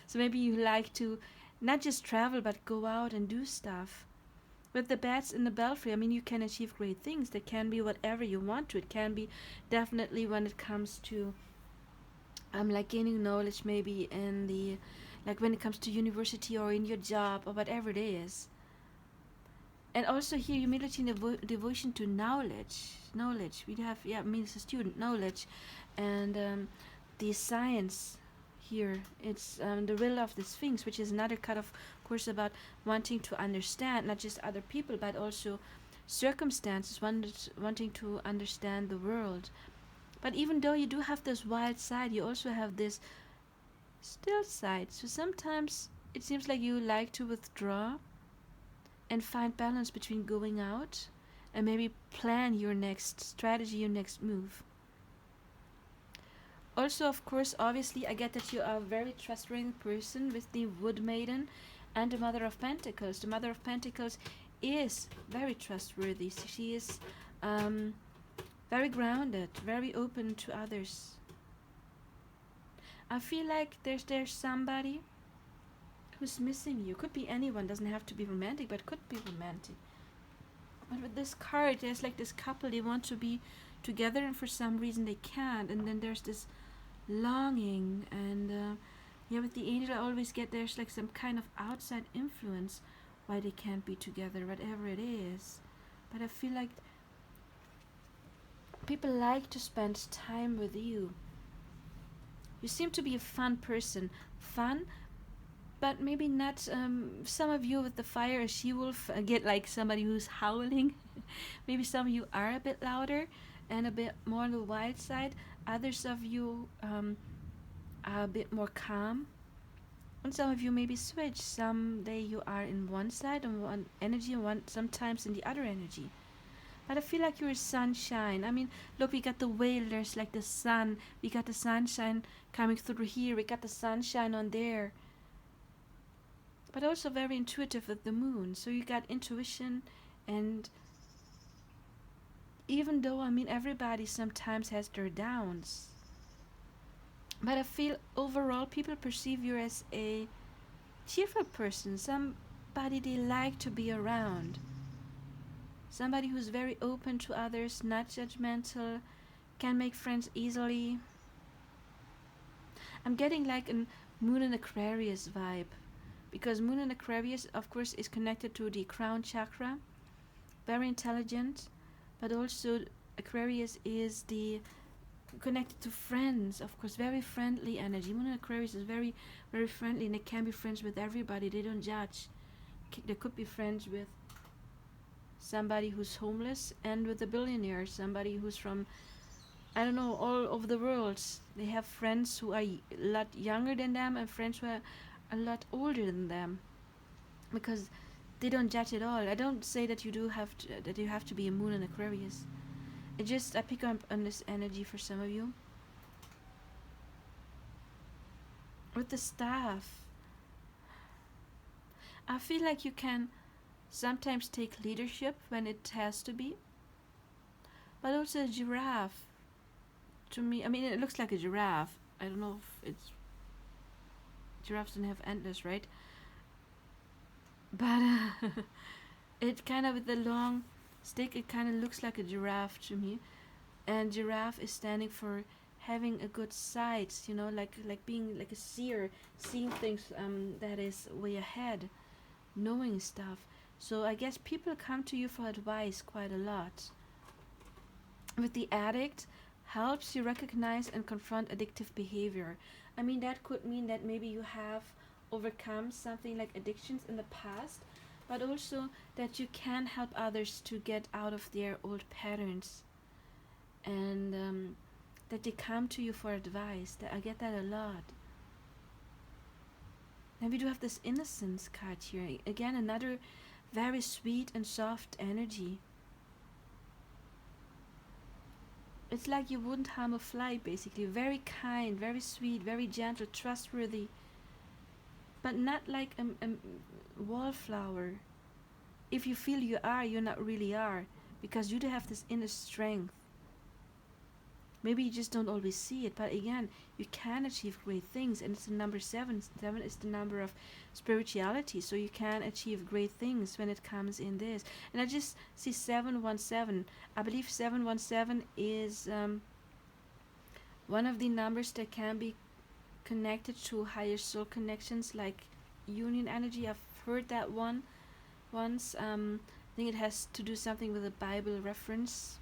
S1: So maybe you like to not just travel, but go out and do stuff. With the bats in the belfry, I mean, you can achieve great things. That can be whatever you want to. It can be definitely when it comes to like gaining knowledge, maybe in the, like when it comes to university or in your job or whatever it is. And also here, humility and devotion to knowledge. We have, yeah, means a student, knowledge, and the science, here. It's the will of the Sphinx, which is another cut, of course, about wanting to understand not just other people, but also circumstances, wanting to understand the world. But even though you do have this wild side, you also have this still side. So sometimes it seems like you like to withdraw and find balance between going out and maybe plan your next strategy, your next move. Also, of course, obviously, I get that you are a very trustworthy person with the Wood Maiden and the Mother of Pentacles. The Mother of Pentacles is very trustworthy. She is very grounded, very open to others. I feel like there's somebody who's missing you. Could be anyone, doesn't have to be romantic, but could be romantic. But with this card, there's like this couple, they want to be together and for some reason they can't. And then there's this longing, and yeah, with the angel I always get there's like some kind of outside influence why they can't be together, whatever it is. But I feel like people like to spend time with you. You seem to be a fun person. Fun, but maybe not. Some of you with the fire as she wolf get like somebody who's howling. Maybe some of you are a bit louder and a bit more on the wild side. Others of you are a bit more calm. And some of you maybe switch. Someday you are in one side and one energy, and one sometimes in the other energy. But I feel like you're sunshine. I mean, look, we got the whale, there's like the sun. We got the sunshine coming through here. We got the sunshine on there. But also very intuitive with the moon. So you got intuition, and even though, I mean, everybody sometimes has their downs. But I feel overall people perceive you as a cheerful person. Somebody they like to be around. Somebody who's very open to others, not judgmental, can make friends easily. I'm getting like a Moon in Aquarius vibe, because Moon in Aquarius, of course, is connected to the crown chakra. Very intelligent, but also Aquarius is the connected to friends, of course, very friendly energy. Moon in Aquarius is very, very friendly, and they can be friends with everybody. They don't judge. They could be friends with somebody who's homeless and with a billionaire, somebody who's from, I don't know, all over the world. They have friends who are a lot younger than them and friends who are a lot older than them, because they don't judge at all. I don't say that you have to be a Moon in Aquarius. I pick up on this energy for some of you. With the staff, I feel like you can sometimes take leadership when it has to be. But also a giraffe. To me, I mean, it looks like a giraffe. I don't know if it's... Giraffes don't have antlers, right? But it kind of, with the long stick, it kind of looks like a giraffe to me. And giraffe is standing for having a good sight, you know, like being like a seer, seeing things that is way ahead, knowing stuff. So I guess people come to you for advice quite a lot. With the addict, helps you recognize and confront addictive behavior. I mean, that could mean that maybe you have overcome something like addictions in the past, but also that you can help others to get out of their old patterns, and that they come to you for advice. I get that a lot. And we do have this innocence card here. Again, another very sweet and soft energy. It's like you wouldn't harm a fly, basically. Very kind, very sweet, very gentle, trustworthy. But not like a wallflower. If you feel you are, you not really are. Because you do have this inner strength. Maybe you just don't always see it, but again, you can achieve great things, and it's the number 7. 7 is the number of spirituality, so you can achieve great things when it comes in this. And I just see 717. I believe 717 is one of the numbers that can be connected to higher soul connections, like union energy. I've heard that one once. I think it has to do something with a Bible reference.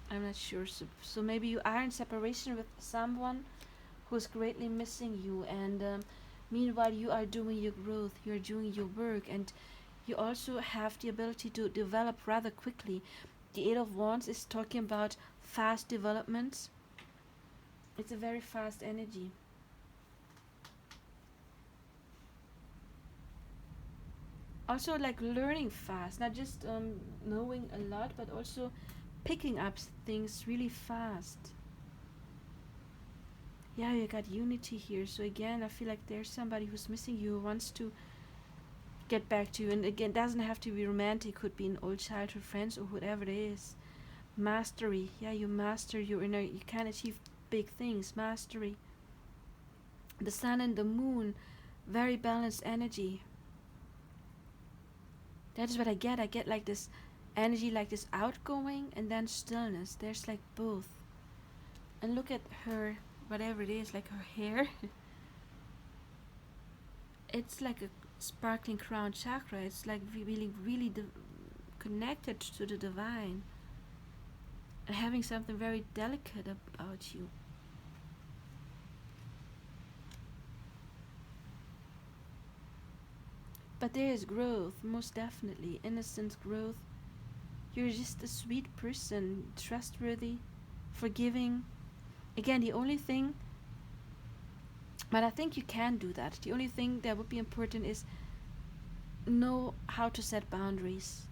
S1: I'm not sure. So maybe you are in separation with someone who's greatly missing you, and meanwhile you are doing your growth, you're doing your work, and you also have the ability to develop rather quickly. The Eight of Wands is talking about fast developments. It's a very fast energy. Also, like learning fast, not just knowing a lot, but also picking up things really fast. Yeah, you got unity here. So again, I feel like there's somebody who's missing you, who wants to get back to you. And again, doesn't have to be romantic, could be an old childhood friends or whatever it is. Mastery. Yeah, you master your inner, you can achieve big things. Mastery. The sun and the moon, very balanced energy. That is what I get. I get like this energy, like this outgoing and then stillness. There's like both. And look at her, whatever it is, like her hair. It's like a sparkling crown chakra. It's like really, really connected to the divine. And having something very delicate about you. But there is growth, most definitely. Innocent growth. You're just a sweet person, trustworthy, forgiving. Again, the only thing, but I think you can do that. The only thing that would be important is know how to set boundaries.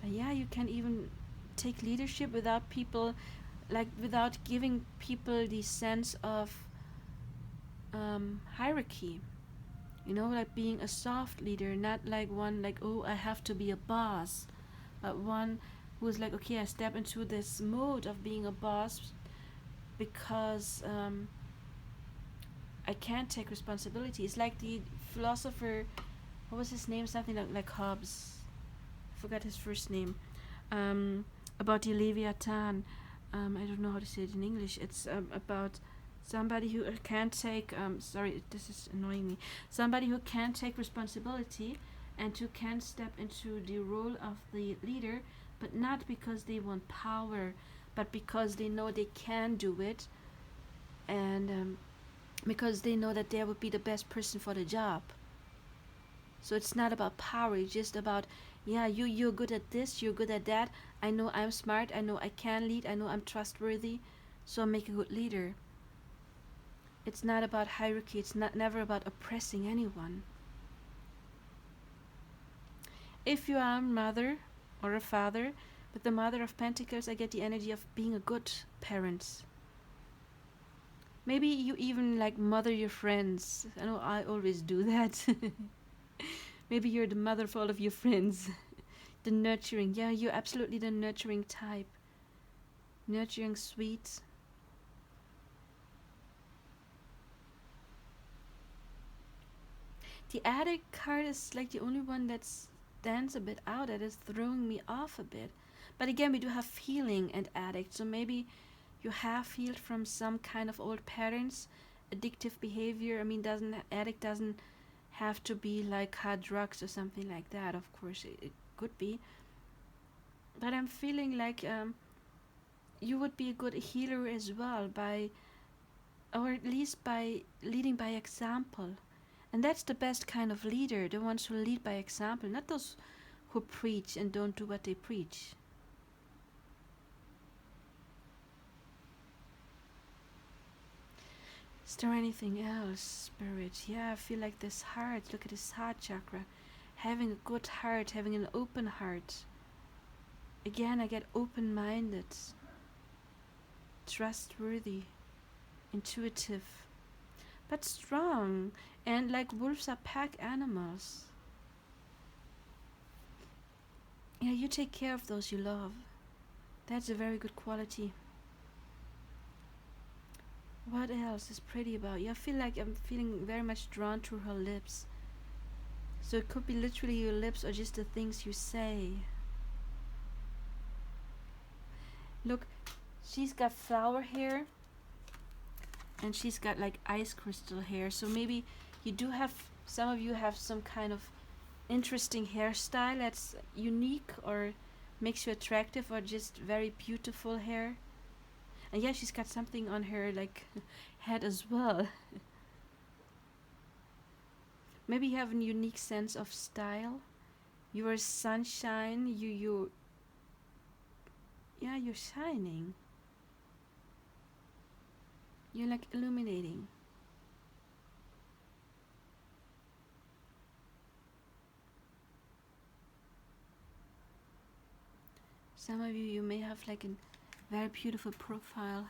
S1: But yeah, you can even take leadership without people, like without giving people the sense of hierarchy. You know, like being a soft leader, not like one like, oh, I have to be a boss, but one who's like, okay, I step into this mode of being a boss because I can't take responsibility. It's like the philosopher, what was his name? Something like Hobbes. I forgot his first name. About the Leviathan. I don't know how to say it in English. It's about somebody who can't take. Sorry, this is annoying me. Somebody who can't take responsibility and who can step into the role of the leader, but not because they want power, but because they know they can do it, and because they know that they would be the best person for the job. So it's not about power, it's just about, yeah, you're good at this, you're good at that. I know I'm smart, I know I can lead, I know I'm trustworthy, so I'll make a good leader. It's not about hierarchy, it's not never about oppressing anyone. If you are a mother or a father, with the Mother of Pentacles I get the energy of being a good parent. Maybe you even like mother your friends. I know I always do that. Maybe you're the mother for all of your friends. The nurturing. Yeah, you're absolutely the nurturing type. Nurturing, sweet. The addict card is like the only one that stands a bit out, that is throwing me off a bit. But again, we do have healing and addict, so maybe you have healed from some kind of old patterns, addictive behavior. I mean, addict doesn't have to be like hard drugs or something like that. Of course, it could be. But I'm feeling like you would be a good healer as well, by, or at least by leading by example. And that's the best kind of leader, the ones who lead by example, not those who preach and don't do what they preach. Is there anything else, Spirit? Yeah, I feel like this heart, look at this heart chakra. Having a good heart, having an open heart. Again, I get open-minded, trustworthy, intuitive, but strong. And like wolves are pack animals. Yeah, you take care of those you love. That's a very good quality. What else is pretty about you? I feel like I'm feeling very much drawn to her lips. So it could be literally your lips or just the things you say. Look, she's got flower hair and she's got like ice crystal hair. So maybe you do have, some of you have some kind of interesting hairstyle that's unique or makes you attractive, or just very beautiful hair. And yeah, she's got something on her like head as well. Maybe you have a unique sense of style. You're sunshine. Yeah, you're shining. You're like illuminating. Some of you may have like a very beautiful profile.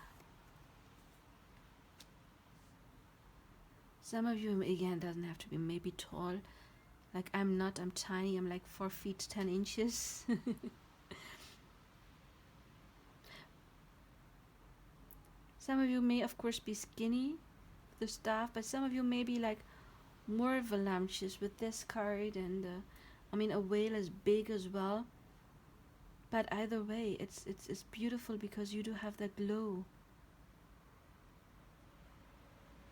S1: Some of you, again, doesn't have to be maybe tall. Like I'm not, I'm tiny, I'm like 4 feet 10 inches. Some of you may, of course, be skinny, the stuff, but some of you may be like more voluptuous with this card, and I mean, a whale is big as well. But either way, it's beautiful because you do have that glow.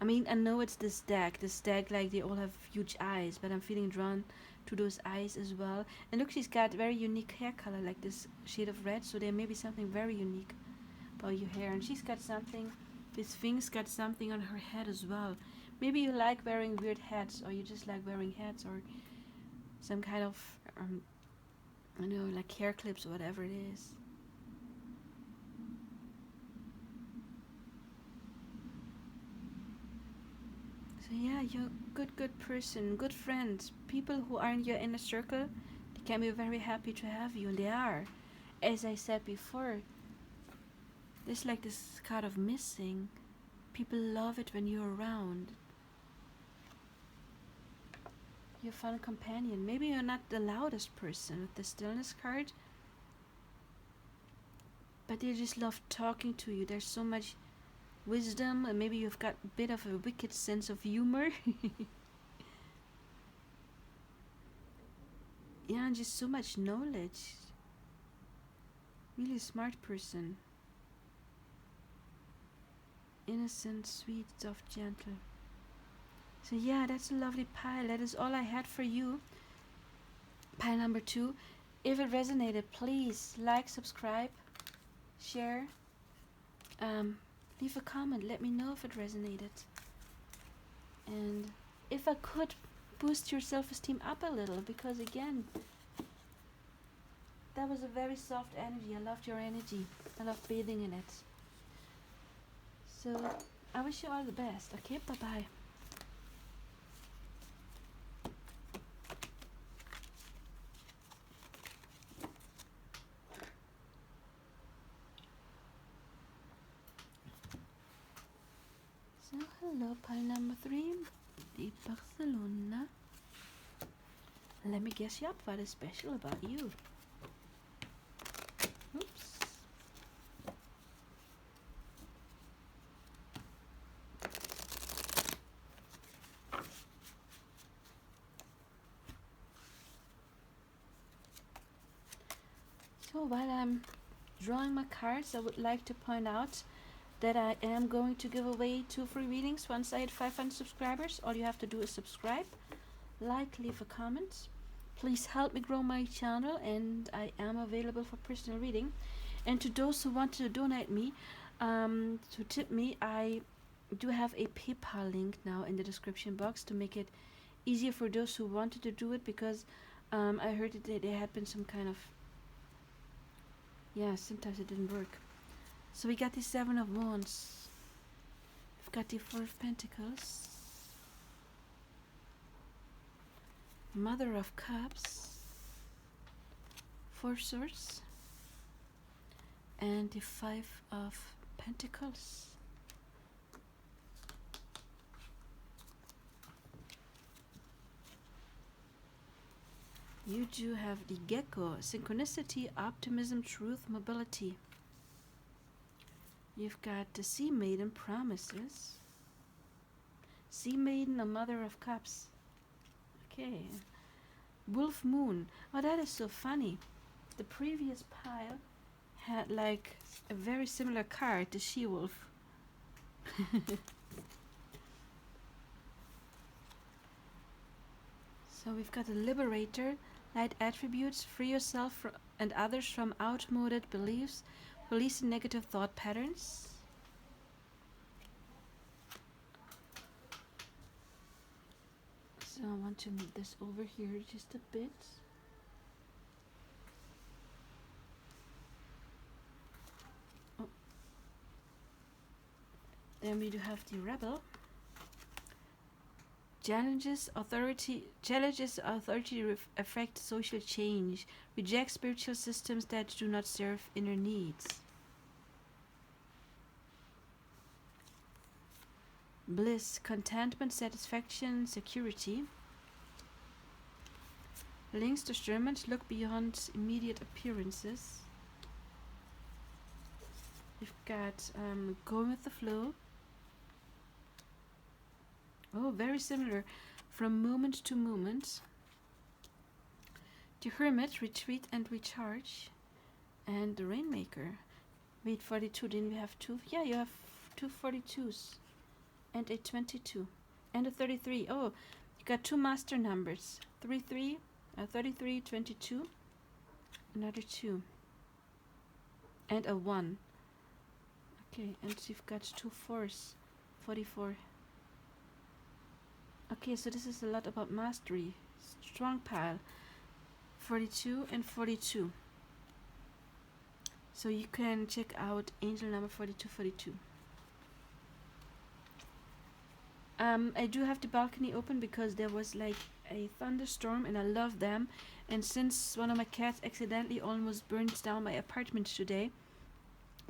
S1: I mean, I know it's this deck. This deck, like, they all have huge eyes, but I'm feeling drawn to those eyes as well. And look, she's got very unique hair color, like this shade of red, so there may be something very unique about your hair. And she's got something, this thing's got something on her head as well. Maybe you like wearing weird hats, or you just like wearing hats, or some kind of, I know, like hair clips or whatever it is. So yeah, you're a good person, good friends. People who are in your inner circle, they can be very happy to have you, and they are. As I said before, there's like this kind of missing. People love it when you're around. You're a fun companion. Maybe you're not the loudest person with the stillness card, but they just love talking to you. There's so much wisdom, and maybe you've got a bit of a wicked sense of humor. Yeah, and just so much knowledge. Really smart person. Innocent, sweet, soft, gentle. So yeah, that's a lovely pile. That is all I had for you. Pile number 2. If it resonated, please like, subscribe, share, leave a comment. Let me know if it resonated. And if I could boost your self-esteem up a little, because again, that was a very soft energy. I loved your energy. I love bathing in it. So I wish you all the best. Okay, bye-bye. So hello, pile number 3. The Barcelona. Let me guess you up. What is special about you? Oops. So while I'm drawing my cards, I would like to point out that I am going to give away 2 free readings once I hit 500 subscribers. All you have to do is subscribe, like, leave a comment. Please help me grow my channel, and I am available for personal reading. And to those who want to donate me, to tip me, I do have a PayPal link now in the description box to make it easier for those who wanted to do it, because I heard that there had been some kind of, yeah, sometimes it didn't work. So we got the 7 of Wands. We've got the 4 of Pentacles. Mother of Cups. 4 Swords. And the 5 of Pentacles. You do have the Gecko. Synchronicity, optimism, truth, mobility. You've got the Sea Maiden, promises. Sea Maiden, a Mother of Cups. Okay. Wolf Moon. Oh, that is so funny. The previous pile had like a very similar card, the She-Wolf. So we've got a Liberator, light attributes, free yourself and others from outmoded beliefs, release negative thought patterns. want to move this over here just a bit. Oh. Then we do have the rebel. Challenges authority affect social change. Reject spiritual systems that do not serve inner needs. Bliss, contentment, satisfaction, security. Links, discernment, look beyond immediate appearances. We've got going with the flow. Oh, very similar. From moment to moment. The hermit, retreat and recharge. And the rainmaker. Wait, 42, didn't we have two? Yeah, you have two 42s. And a 22. And a 33. Oh, you got two master numbers. 33, 22. Another 2. And a 1. Okay, and you've got two 4s. 44. Okay, so this is a lot about mastery. Strong pile. 42 and 42. So you can check out angel number 4242. I do have the balcony open because there was like a thunderstorm and I love them. And since one of my cats accidentally almost burns down my apartment today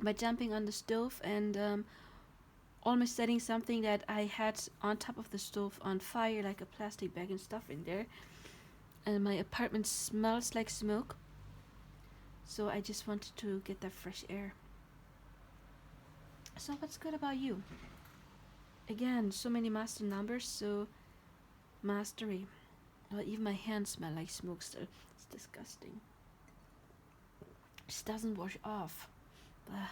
S1: by jumping on the stove and almost setting something that I had on top of the stove on fire, like a plastic bag and stuff in there. And my apartment smells like smoke. So I just wanted to get that fresh air. So what's good about you? Again, so many master numbers, so mastery. Well, even my hands smell like smoke still. It's disgusting. It just doesn't wash off. Blah.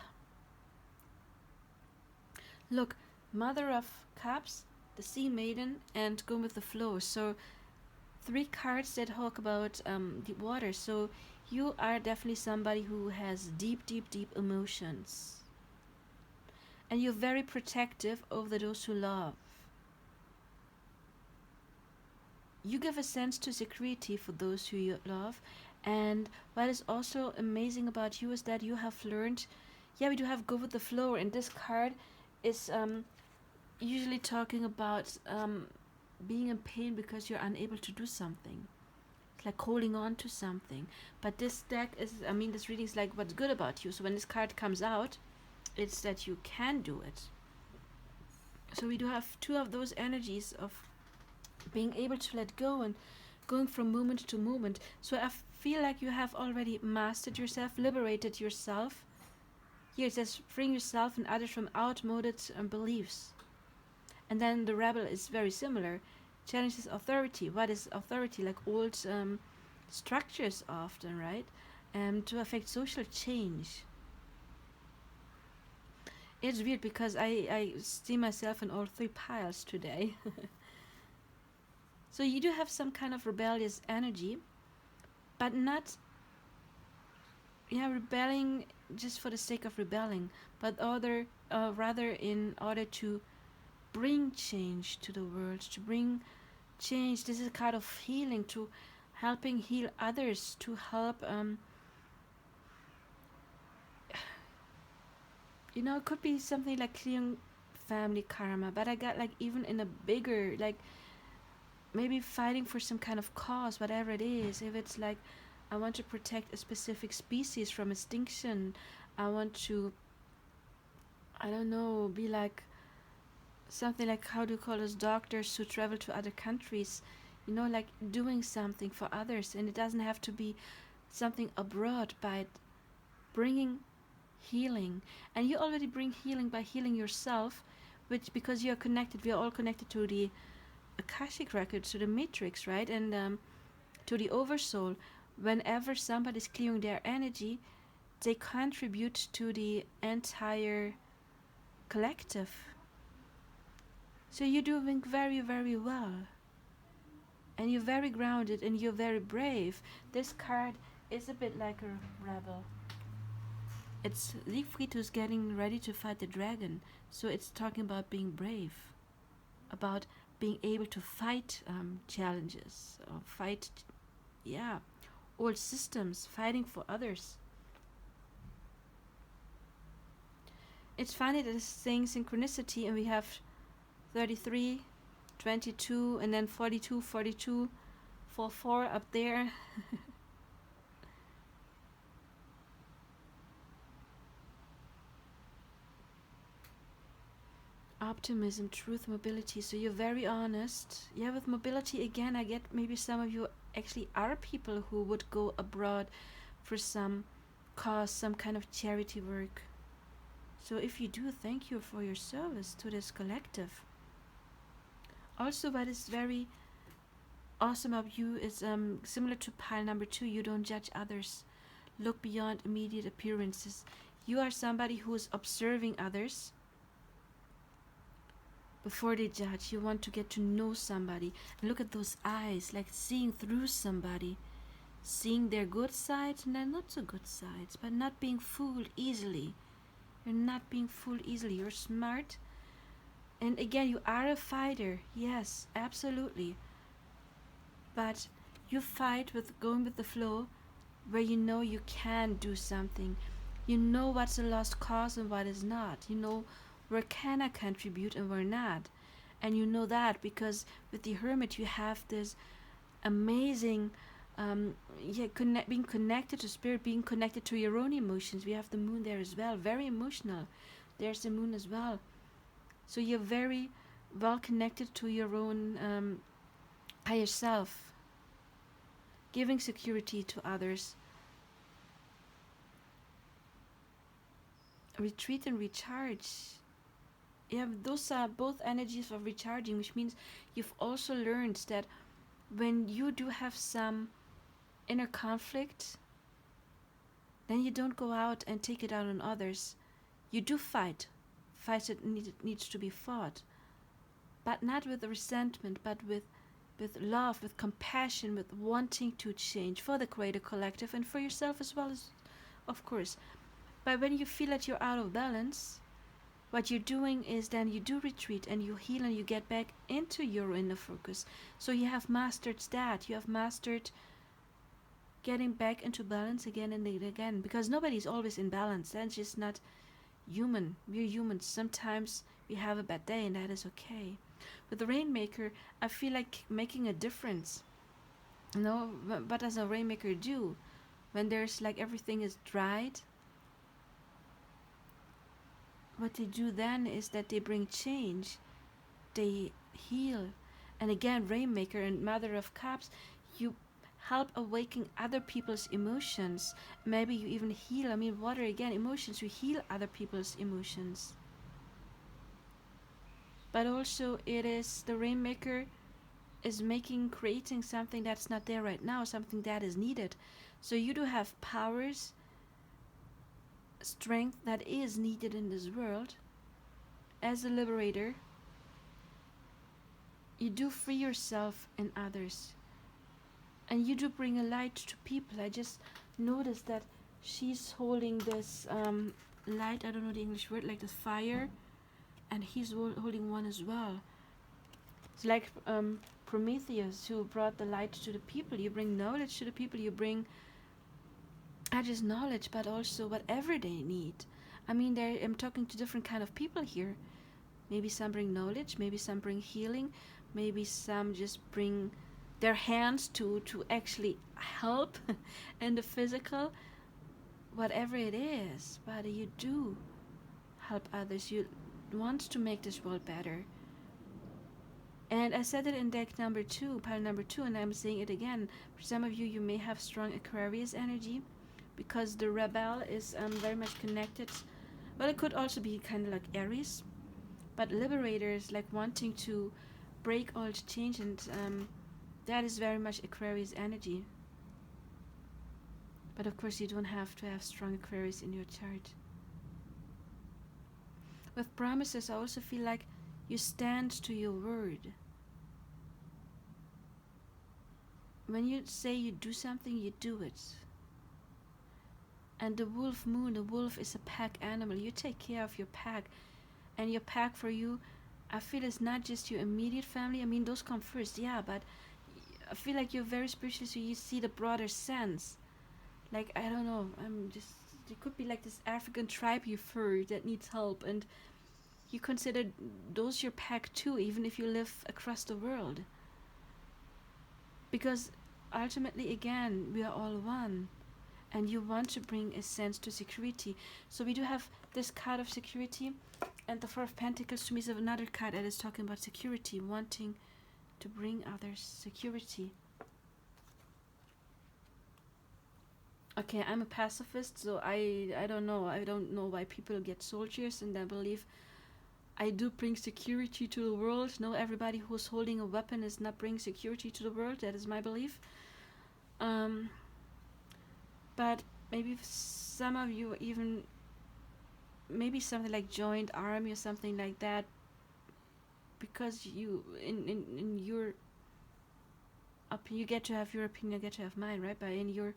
S1: Look, Mother of Cups, the Sea Maiden, and Go with the Flow. So 3 cards that talk about the water. So you are definitely somebody who has deep, deep, deep emotions. And you're very protective over those who love. You give a sense to security for those who you love. And what is also amazing about you is that you have learned, yeah, we do have Go with the Flow, and this card is usually talking about being in pain because you're unable to do something. It's like holding on to something. But this deck is, this reading is like what's good about you. So when this card comes out, it's that you can do it. So we do have 2 of those energies of being able to let go and going from moment to moment. So I feel like you have already mastered yourself, liberated yourself. Here it says freeing yourself and others from outmoded beliefs. And then the rebel is very similar. Challenges authority. What is authority? Like old structures often, right? To affect social change. It's weird because I see myself in all 3 piles today. So you do have some kind of rebellious energy, but not rebelling just for the sake of rebelling, but rather in order to bring change to the world, to bring change. This is a kind of healing, to helping heal others, to help it could be something like clearing family karma, but I got like even in a bigger, like maybe fighting for some kind of cause, whatever it is. If it's like I want to protect a specific species from extinction, I want to, I don't know, be like something like, how do you call those doctors who travel to other countries, like doing something for others. And it doesn't have to be something abroad, but bringing healing. And you already bring healing by healing yourself, which, because you're connected, we are all connected to the Akashic records, to the matrix, right? And to the oversoul. Whenever somebody's clearing their energy, they contribute to the entire collective. So you're doing very, very well. And you're very grounded and you're very brave. This card is a bit like a rebel. It's Siegfried who's getting ready to fight the dragon. So it's talking about being brave, about being able to fight challenges, or fight, yeah, old systems, fighting for others. It's funny that it's saying synchronicity, and we have 33, 22, and then 42, 42, 44 up there. Optimism, truth, mobility. So you're very honest. Yeah, with mobility, again, I get maybe some of you actually are people who would go abroad for some cause, some kind of charity work. So if you do, thank you for your service to this collective. Also, what is very awesome of you is similar to pile number 2, you don't judge others. Look beyond immediate appearances. You are somebody who is observing others before they judge. You want to get to know somebody. And look at those eyes, like seeing through somebody, seeing their good sides and their not so good sides, but not being fooled easily. You're not being fooled easily. You're smart. And again, you are a fighter. Yes, absolutely. But you fight with going with the flow, where you know you can do something. You know what's a lost cause and what is not. You know where can I contribute and where not. And you know that because with the hermit you have this amazing being connected to spirit, being connected to your own emotions. We have the moon there as well, very emotional. There's the moon as well. So you're very well connected to your own higher self, giving security to others. Retreat and recharge. Yeah, those are both energies of recharging, which means you've also learned that when you do have some inner conflict, then you don't go out and take it out on others. You do fight that needs to be fought, but not with resentment, but with love, with compassion, with wanting to change for the greater collective and for yourself as well, as of course. But when you feel that you're out of balance, what you're doing is then you do retreat and you heal and you get back into your inner focus. So you have mastered that. You have mastered getting back into balance again and again, because nobody's always in balance. That's just not human. We're humans. Sometimes we have a bad day and that is okay. With the Rainmaker, I feel like making a difference. What does a Rainmaker do? When there's like everything is dried, what they do then is that they bring change. They heal. And again, Rainmaker and Mother of Cups, you help awaken other people's emotions. Maybe you even heal. I mean, water again, emotions. You heal other people's emotions. But also it is the Rainmaker is creating something that's not there right now, something that is needed. So you do have powers, strength that is needed in this world. As a liberator, you do free yourself and others. And you do bring a light to people. I just noticed that she's holding this light, I don't know the English word, like this fire, and he's holding one as well. It's like Prometheus, who brought the light to the people. You bring knowledge to the people. You bring not just knowledge, but also whatever they need. I mean, I'm talking to different kind of people here. Maybe some bring knowledge, maybe some bring healing, maybe some just bring their hands to actually help in the physical. Whatever it is, but you do help others. You want to make this world better. And I said it in deck number 2, pile number 2, and I'm saying it again. For some of you, you may have strong Aquarius energy, because the rebel is very much connected. Well, it could also be kind of like Aries, but liberators, like wanting to break old change, and that is very much Aquarius energy. But of course, you don't have to have strong Aquarius in your chart. With promises, I also feel like you stand to your word. When you say you do something, you do it. And the wolf moon, the wolf is a pack animal. You take care of your pack. And your pack for you, I feel it's not just your immediate family. I mean, those come first, yeah, but I feel like you're very spiritual, so you see the broader sense. Like, I don't know, I'm just, there could be like this African tribe you've heard that needs help, and you consider those your pack too, even if you live across the world. Because ultimately, again, we are all one, and you want to bring a sense to security. So we do have this card of security, and the Four of Pentacles to me is another card that is talking about security, wanting to bring others security. Okay, I'm a pacifist, so I don't know. I don't know why people get soldiers and I believe I do bring security to the world. No, everybody who's holding a weapon is not bringing security to the world. That is my belief. Um, but maybe some of you even, maybe something like joined army or something like that, because you in your you get to have your opinion, I get to have mine, right? But in your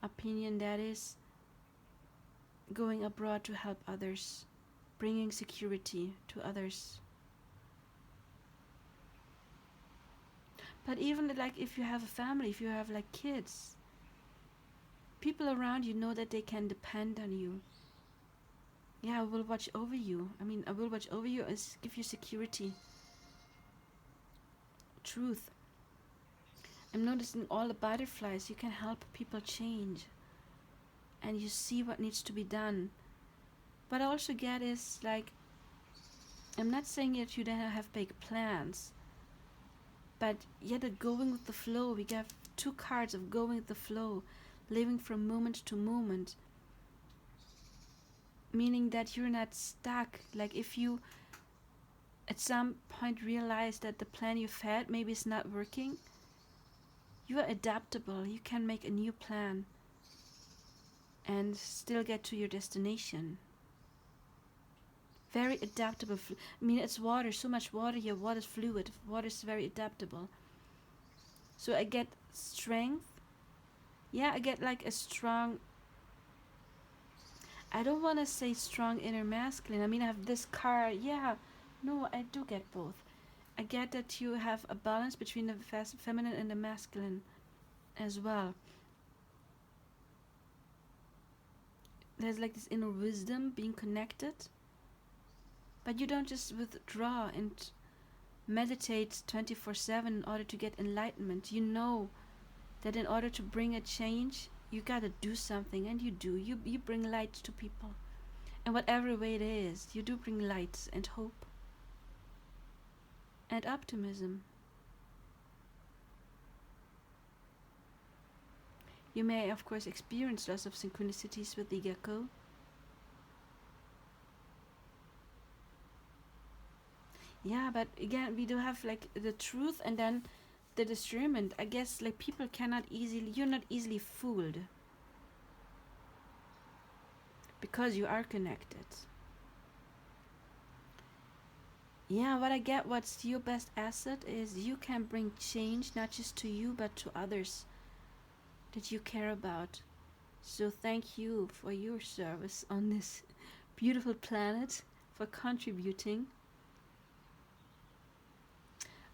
S1: opinion, that is going abroad to help others, bringing security to others. But even like if you have a family, if you have like kids, people around you know that they can depend on you. Yeah, I will watch over you. I mean, I will watch over you is give you security. Truth. I'm noticing all the butterflies. You can help people change. And you see what needs to be done. What I also get is like, I'm not saying that you don't have big plans, but yet going with the flow. We get two cards of going with the flow, living from moment to moment, meaning that you're not stuck. Like if you at some point realize that the plan you've had maybe is not working, you are adaptable. You can make a new plan and still get to your destination. Very adaptable. I mean, it's water, so much water here. Water is fluid. Water is very adaptable. So I get strength. Yeah, I get like a strong, I don't want to say strong inner masculine. I mean, I have this card. Yeah, no, I do get both. I get that you have a balance between the feminine and the masculine as well. There's like this inner wisdom being connected. But you don't just withdraw and meditate 24/7 in order to get enlightenment. You know that in order to bring a change, you gotta do something, and you do. You bring light to people. And whatever way it is, you do bring light and hope and optimism. You may, of course, experience lots of synchronicities with the gecko. Yeah, but again, we do have like the truth and then the discernment. I guess like people cannot easily, you're not easily fooled because you are connected. Yeah, what I get, what's your best asset is you can bring change not just to you but to others that you care about. So thank you for your service on this beautiful planet, for contributing.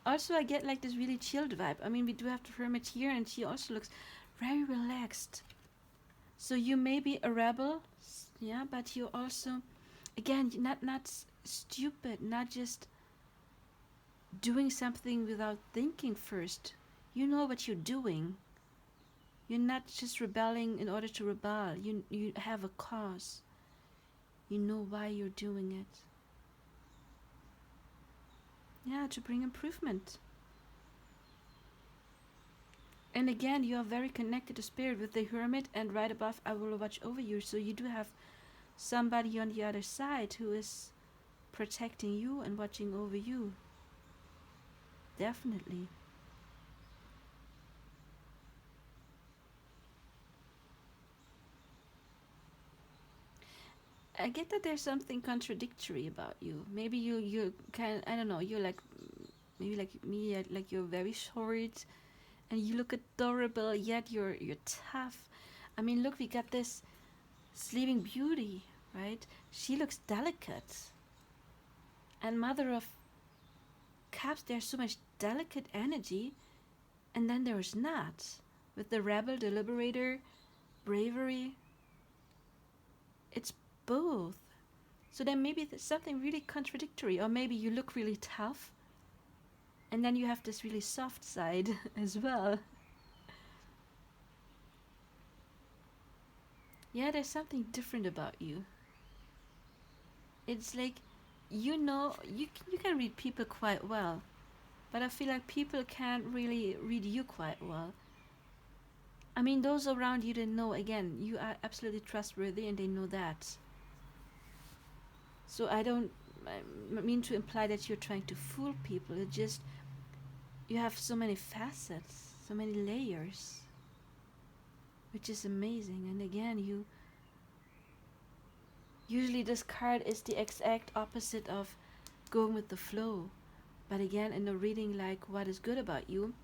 S1: Also, I get like this really chilled vibe. I mean, we do have the hermit here, and she also looks very relaxed. So you may be a rebel, yeah, but you also, again, not stupid, not just doing something without thinking first. You know what you're doing. You're not just rebelling in order to rebel. You have a cause. You know why you're doing it. Yeah, to bring improvement. And again, you are very connected to spirit with the hermit, and right above, I will watch over you. So you do have somebody on the other side who is protecting you and watching over you. Definitely. I get that there's something contradictory about you. Maybe you can, I don't know, you're like, maybe like me, like you're very short and you look adorable, yet you're tough. I mean, look, we got this Sleeping Beauty, right? She looks delicate and mother of cups, there's so much delicate energy, and then there's not. With the rebel, the liberator, bravery, it's both. So then maybe there's something really contradictory, or maybe you look really tough, and then you have this really soft side as well. Yeah, there's something different about you. It's like, you can read people quite well, but I feel like people can't really read you quite well. I mean, those around you, they know, again, you are absolutely trustworthy and they know that. So I don't mean to imply that you're trying to fool people. It's just, you have so many facets, so many layers, which is amazing. And again, you usually, this card is the exact opposite of going with the flow. But again, in a reading like what is good about you,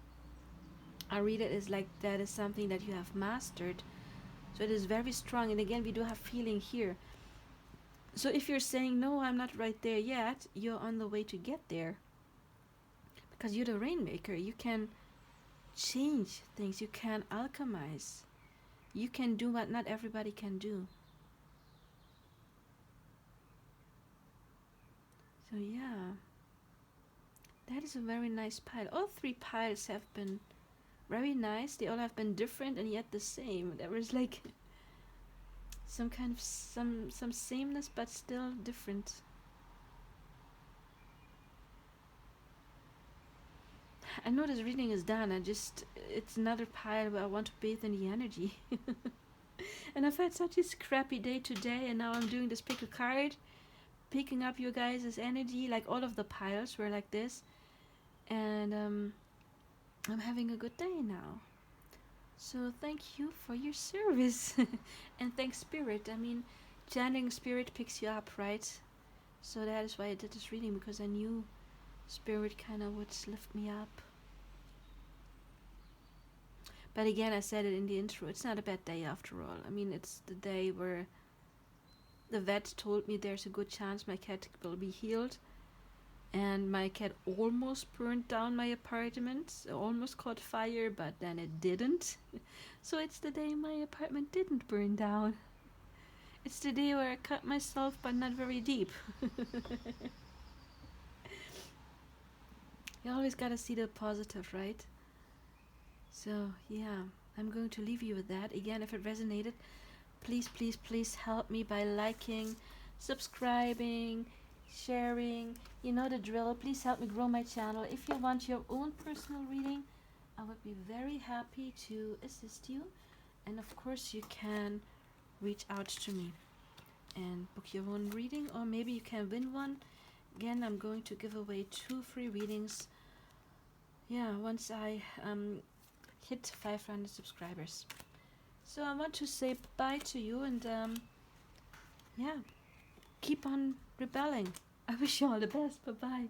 S1: I read it as like that is something that you have mastered. So it is very strong. And again, we do have feeling here. So if you're saying, no, I'm not right there yet, you're on the way to get there. Because you're the rainmaker. You can change things. You can alchemize. You can do what not everybody can do. So yeah, that is a very nice pile. All three piles have been very nice. They all have been different and yet the same. There was like some kind of some sameness but still different. I know this reading is done. It's another pile where I want to bathe in the energy. And I've had such a scrappy day today, and now I'm doing this pick a card, picking up your guys' energy. Like all of the piles were like this, and I'm having a good day now. So thank you for your service. And thanks Spirit. I mean, channeling Spirit picks you up, right? So that is why I did this reading, because I knew Spirit kind of would lift me up. But again, I said it in the intro, it's not a bad day after all. I mean, it's the day where the vet told me there's a good chance my cat will be healed. And my cat almost burned down my apartment. It almost caught fire, but then it didn't. So it's the day my apartment didn't burn down. It's the day where I cut myself, but not very deep. You always gotta see the positive, right? So yeah, I'm going to leave you with that. Again, if it resonated, please, please, please help me by liking, subscribing, sharing. You know the drill. Please help me grow my channel. If you want your own personal reading, I would be very happy to assist you. And of course, you can reach out to me and book your own reading, or maybe you can win one. Again, I'm going to give away 2 free readings. Yeah, once I hit 500 subscribers. So I want to say bye to you, and yeah, keep on rebelling. I wish you all the best. Bye bye.